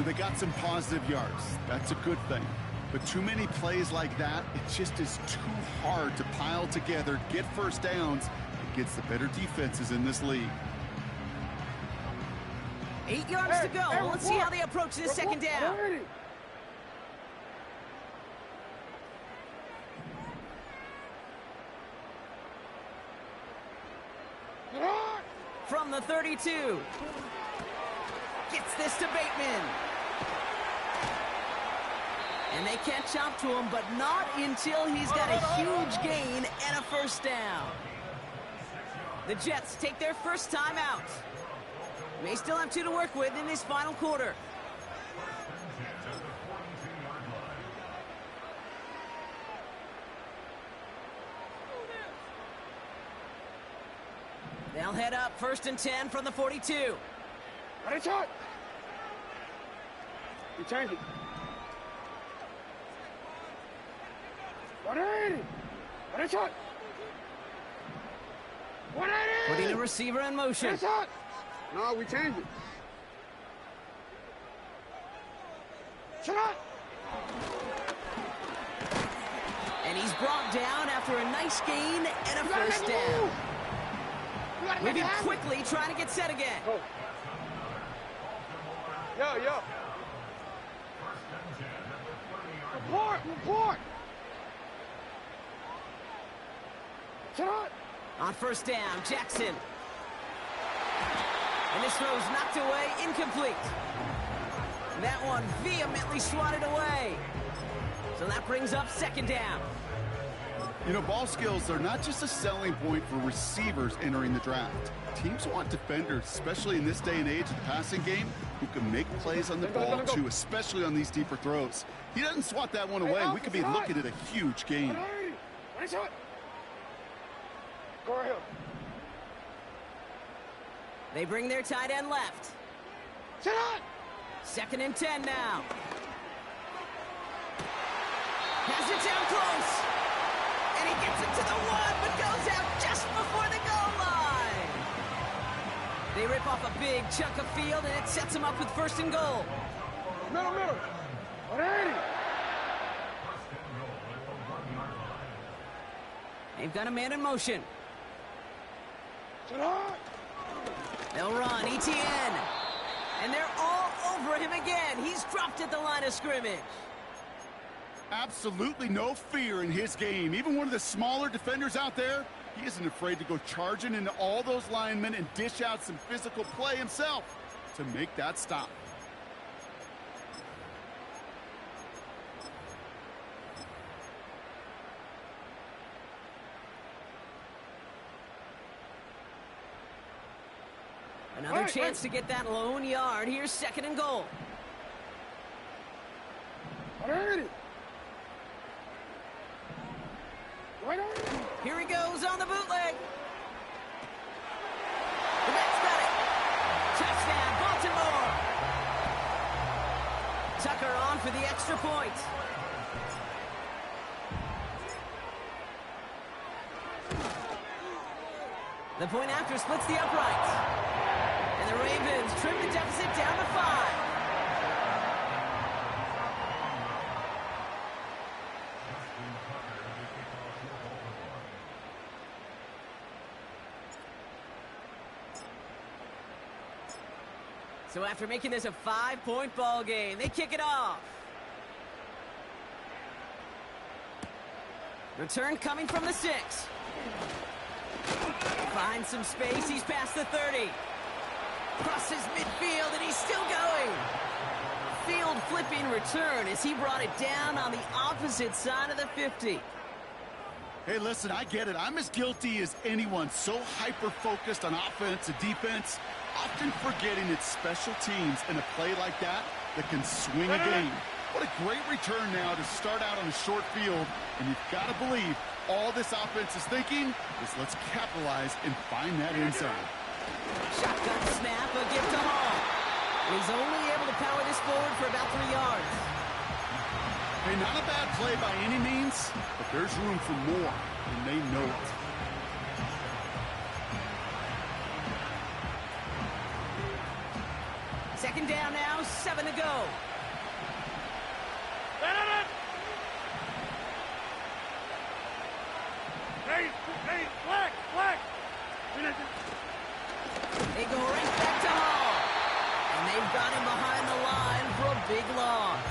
They got some positive yards. That's a good thing. But too many plays like that, it just is too hard to pile together, get 1st downs against the better defenses in this league. 8 yards to go. Well, let's see how they approach this 2nd down. From the 32. Gets this to Bateman. And they catch up to him, but not until he's got a huge gain and a 1st down. The Jets take their 1st time out. May still have 2 to work with in this final quarter. They'll head up 1st and 10 from the 42. Ready, shot. You change it. 180. Ready, shot. 180. Putting the receiver in motion. Ready, shot. No, we change it. Shot. And he's brought down after a nice gain and a 1st down. Moving quickly, trying to get set again. Go. Yo. Report. Shot. On 1st down, Jackson. And this throw's knocked away, incomplete. That one vehemently swatted away. So that brings up 2nd down. You know, ball skills are not just a selling point for receivers entering the draft. Teams want defenders, especially in this day and age of the passing game, who can make plays on the ball too, especially on these deeper throws. He doesn't swat that one away. We could be looking at a huge game. Go ahead. They bring their tight end left. Sit on. 2nd and 10 now. Has it down close. And he gets it to the 1, but goes out just before the goal line. They rip off a big chunk of field, and it sets them up with 1st and goal. Middle. 180. They've got a man in motion. Sit on. They'll run, ETN. And they're all over him again. He's dropped at the line of scrimmage. Absolutely no fear in his game. Even one of the smaller defenders out there, he isn't afraid to go charging into all those linemen and dish out some physical play himself to make that stop. Another chance to get that lone yard. Here's 2nd and goal. 180. Here he goes on the bootleg. The back's got it. Touchdown, Baltimore. Tucker on for the extra point. The point after splits the uprights. And the Ravens trim the deficit down to 5. So after making this a 5-point ball game, they kick it off. Return coming from the 6. Finds some space. He's past the 30. Crosses midfield, and he's still going. Field flipping return as he brought it down on the opposite side of the 50. Hey, listen, I get it. I'm as guilty as anyone. So hyper-focused on offense and defense, often forgetting it's special teams in a play like that can swing a game. What a great return now to start out on a short field, and you've got to believe all this offense is thinking is let's capitalize and find that end zone. Shotgun snap, a gift to Hall. He's only able to power this forward for about 3 yards. Hey, not a bad play by any means, but there's room for more, and they know it. Second down now, 7 to go. Hey, black. They go right back to Hall. And they've got him behind the line for a big loss.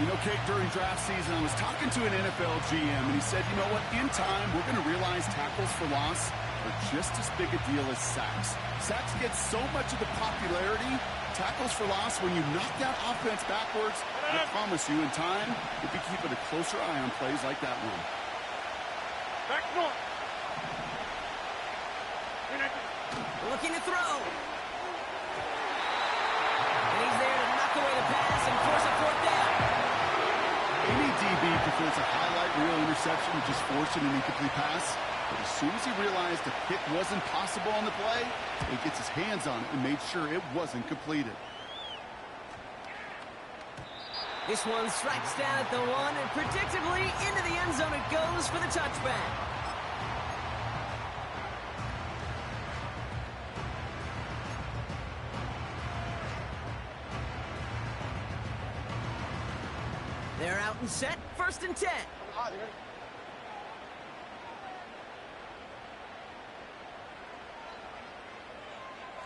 You know, Kate, during draft season, I was talking to an NFL GM, and he said, you know what, in time, we're going to realize tackles for loss are just as big a deal as sacks. Sacks get so much of the popularity. Tackles for loss, when you knock that offense backwards, I promise you, in time, you'll be keeping a closer eye on plays like that one. Back north. Looking to throw. And he's there to knock away the pass and force a 4th down. Any DB prefers a highlight reel interception to just forcing an incomplete pass. But as soon as he realized a pick wasn't possible on the play, he gets his hands on it and made sure it wasn't completed. This one strikes down at the 1, and predictably into the end zone it goes for the touchback. They're out and set, 1st and 10.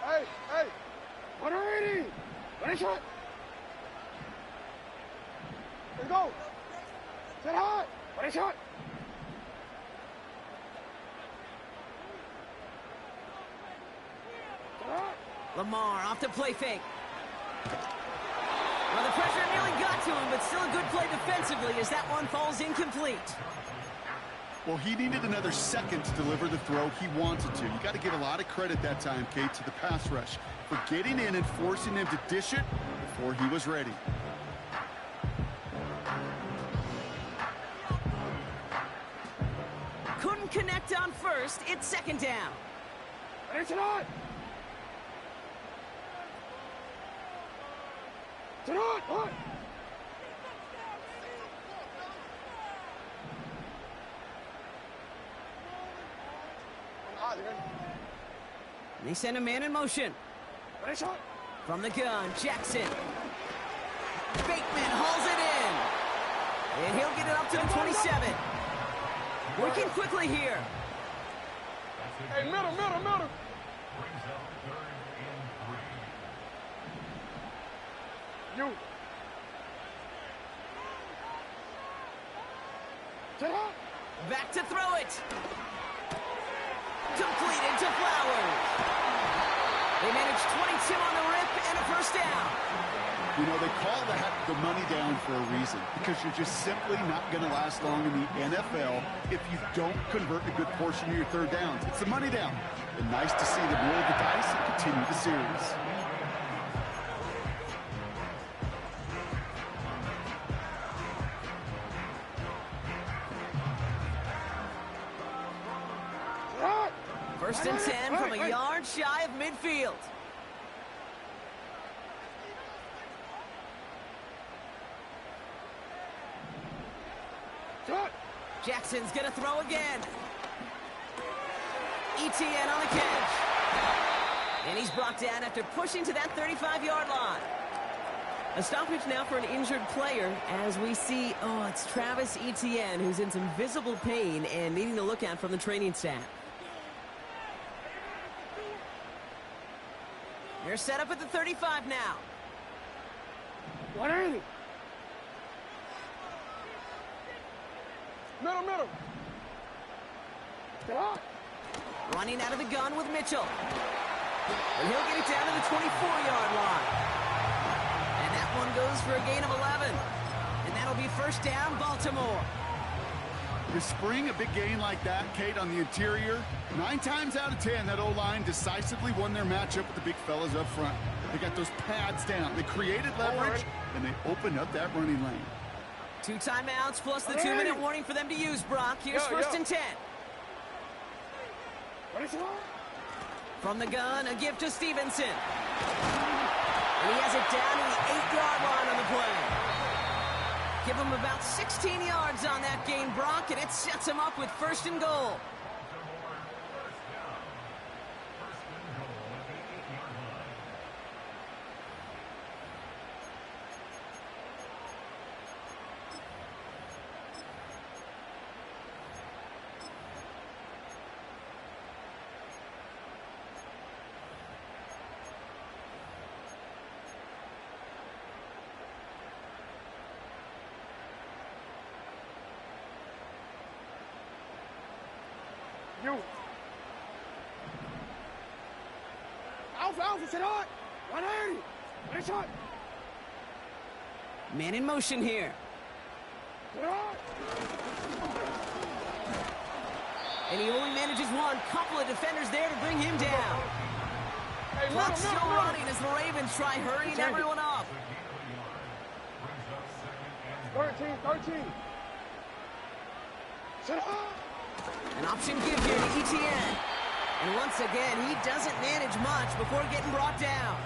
Hey, 180. Ready, shot. Let's go. Set high. Ready, shot. Lamar off to play fake. Well, the pressure nearly got to him, but still a good play defensively as that one falls incomplete. Well, he needed another second to deliver the throw he wanted to. You got to give a lot of credit that time, Kate, to the pass rush for getting in and forcing him to dish it before he was ready. Couldn't connect on first. It's second down. Ready, set on. Set on. And they send a man in motion. Ready, shot. From the gun, Jackson. Bateman hauls it in. And he'll get it up to the 27. Working quickly here. Hey, middle. You. Set on. Back to throw it. Completed to Flowers. They managed 22 on the rip and a first down. You know, they call that the money down for a reason, because you're just simply not going to last long in the NFL if you don't convert a good portion of your third downs. It's the money down. And nice to see them roll the dice and continue the series. First and 10 from a yard shy of midfield. Jackson's gonna throw again. ETN on the catch. And he's brought down after pushing to that 35-yard line. A stoppage now for an injured player as we see, it's Travis Etienne who's in some visible pain and needing to look at from the training staff. They're set up at the 35 now. 180. Middle. Get up. Running out of the gun with Mitchell. And he'll get it down to the 24-yard line. And that one goes for a gain of 11. And that'll be first down, Baltimore. You spring a big gain like that, Kate, on the interior, 9 times out of 10, that O-line decisively won their matchup with the big fellas up front. They got those pads down. They created leverage, and they opened up that running lane. 2 timeouts plus the 2-minute warning for them to use, Brock. Here's first and 10. From the gun, a gift to Stevenson. And he has it down to the 8-yard line on the play. Give him about 16 yards on that gain, Brock, and it sets him up with first and goal. You. Alpha, set on. 180. Ready, shot. Man in motion here. Set on. And he only manages one. Couple of defenders there to bring him down. Hey, Clock still running as the Ravens try hurrying everyone up. 13. Set on. An option give here to ETN. And once again, he doesn't manage much before getting brought down.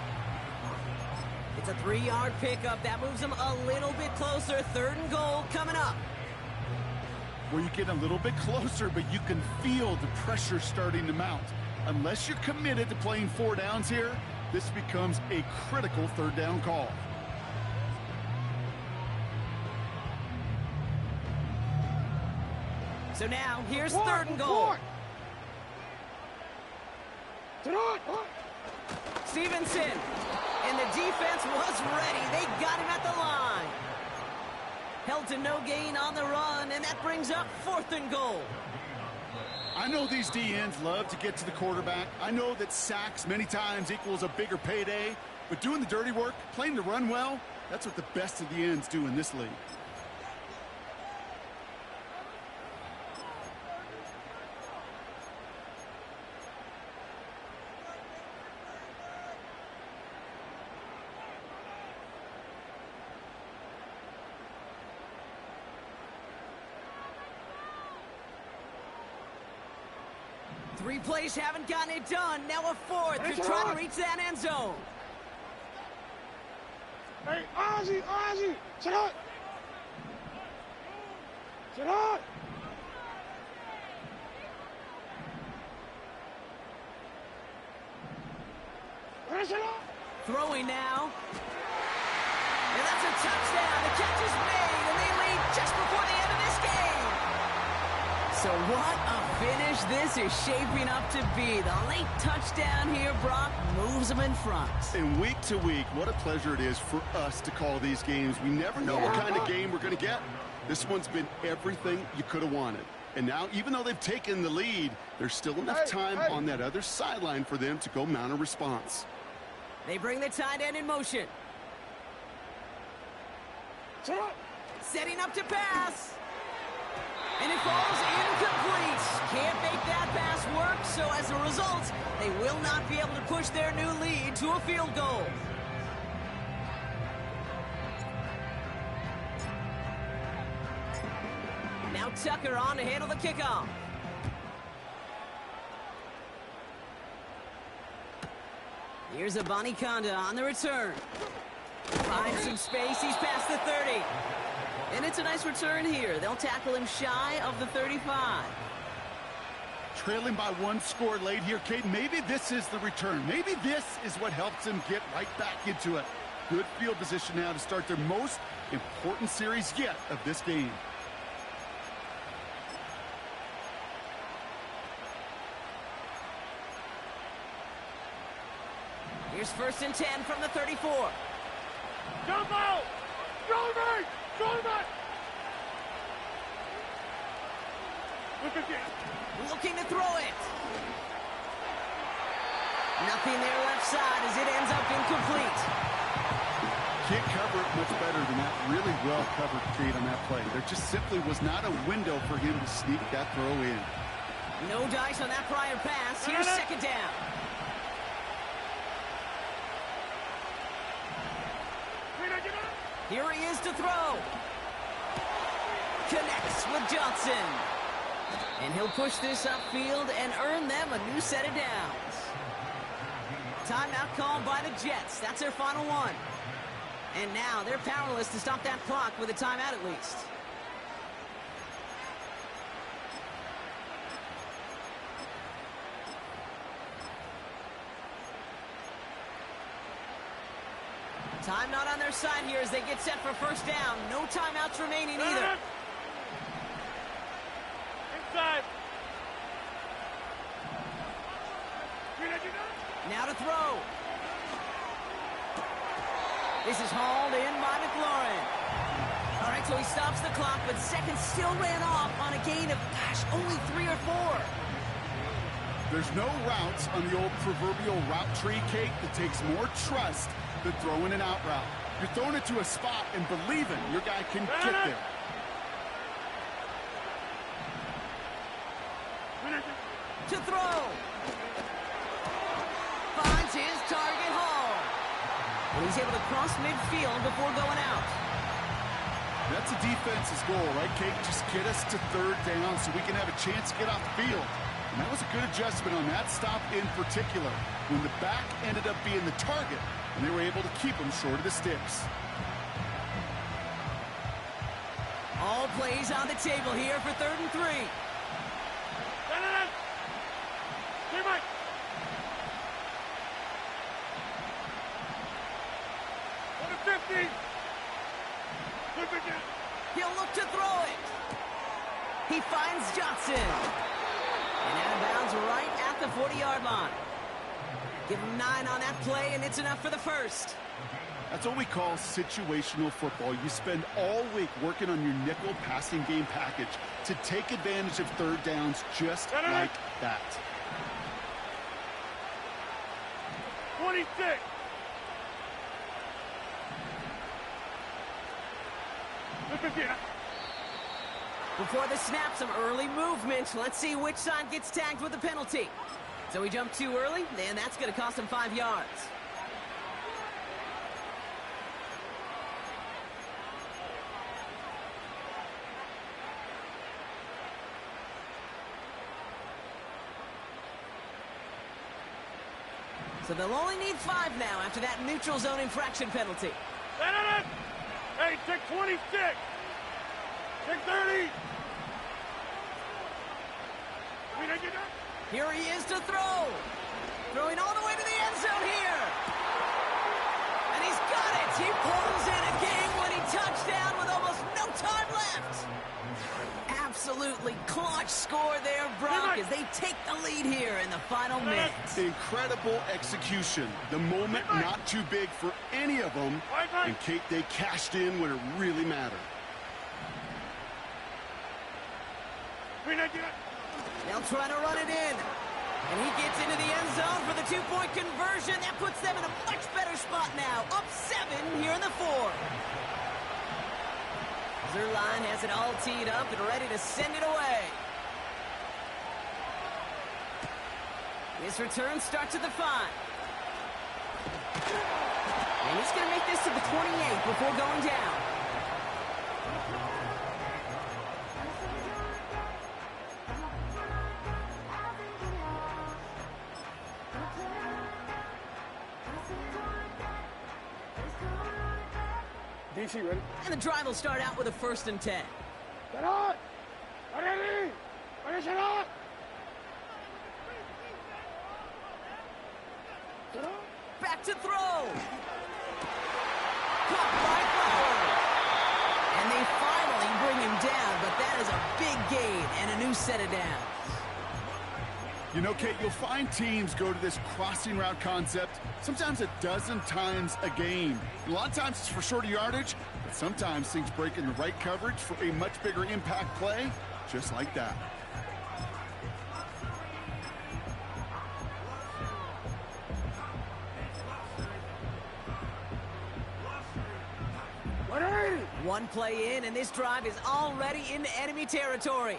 It's a 3-yard pickup. That moves him a little bit closer. Third and goal coming up. Well, you get a little bit closer, but you can feel the pressure starting to mount. Unless you're committed to playing 4 downs here, this becomes a critical third down call. So now, here's third and goal. Stevenson. And the defense was ready. They got him at the line. Held to no gain on the run, and that brings up fourth and goal. I know these DNs love to get to the quarterback. I know that sacks many times equals a bigger payday, but doing the dirty work, playing to run well, that's what the best of the ends do in this league. Three plays haven't gotten it done. Now a fourth to try to reach that end zone. Hey, RZ, sit up. Sit up. Throwing now. And that's a touchdown. The catch is made, and they lead just before the end of this game. So what a finish this is shaping up to be. The late touchdown here, Brock, moves them in front. And week to week, what a pleasure it is for us to call these games. We never know what kind of game we're going to get. This one's been everything you could have wanted. And now, even though they've taken the lead, there's still enough time on that other sideline for them to go mount a response. They bring the tight end in motion. Setting up to pass. And it falls incomplete. Can't make that pass work, so as a result, they will not be able to push their new lead to a field goal. Now Tucker on to handle the kickoff. Here's a Conda on the return. Finds some space. He's past the 30. And it's a nice return here. They'll tackle him shy of the 35. Trailing by one score late here, Kate. Maybe this is the return. Maybe this is what helps them get right back into it. Good field position now to start their most important series yet of this game. Here's 1st and 10 from the 34. Jump out! Drive it! Looking to throw it. Nothing there left side as it ends up incomplete. Can't cover it much better than that. Really well covered, Kate, on that play. There just simply was not a window for him to sneak that throw in. No dice on that prior pass. Here's 2nd down. Here he is to throw. Connects with Johnson. And he'll push this upfield and earn them a new set of downs. Timeout called by the Jets. That's their final one. And now they're powerless to stop that clock with a timeout at least. Time not on their side here as they get set for 1st down. No timeouts remaining either. Inside. Now to throw. This is hauled in by McLaurin. All right, so he stops the clock, but seconds still ran off on a gain of, only 3 or 4. There's no routes on the old proverbial route tree, Kate, that takes more trust than throwing an out route. You're throwing it to a spot and believing your guy can get there. To throw. Finds his target Hall. And he's able to cross midfield before going out. That's a defense's goal, right, Kate? Just get us to 3rd down so we can have a chance to get off the field. And that was a good adjustment on that stop in particular, when the back ended up being the target, and they were able to keep him short of the sticks. All plays on the table here for 3rd and 3. Hey, Mike. On the 50. He'll look to throw it. He finds Johnson. And out of bounds right at the 40-yard line. Give him 9 on that play, and it's enough for the 1st. That's what we call situational football. You spend all week working on your nickel passing game package to take advantage of 3rd downs just like that. 26. Before the snap, some early movement. Let's see which side gets tagged with the penalty. So he jumped too early, and that's going to cost him 5 yards. So they'll only need 5 now after that neutral zone infraction penalty. Hey, take 26. Take 30. Here he is to throw. Throwing all the way to the end zone here. And he's got it. He pulls in a game-winning touchdown with almost no time left. Absolutely clutch score there, Brock, as they take the lead here in the final minute. Incredible execution. The moment not too big for any of them. And Kate, they cashed in when it really mattered. They'll try to run it in. And he gets into the end zone for the 2-point conversion. That puts them in a much better spot now. Up 7 here in the 4th. Zerline has it all teed up and ready to send it away. This return starts at the 5. And he's going to make this to the 28 before going down. DC, ready? And the drive will start out with a 1st and 10. Back to throw. Caught by Bauer. And they finally bring him down, but that is a big gain and a new set of downs. You know, Kate, you'll find teams go to this crossing route concept sometimes a dozen times a game. A lot of times it's for shorter yardage, but sometimes things break in the right coverage for a much bigger impact play, just like that. One play in, and this drive is already into enemy territory.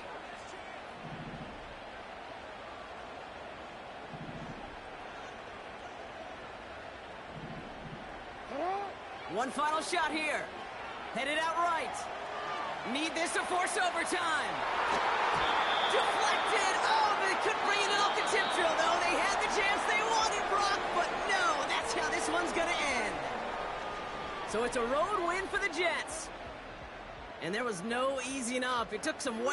One final shot here. Headed out right. Need this to force overtime. Deflected. Oh, they couldn't bring it off the tip drill, though. They had the chance they wanted, Brock, but no, that's how this one's going to end. So it's a road win for the Jets. And there was no easing up. It took some weight.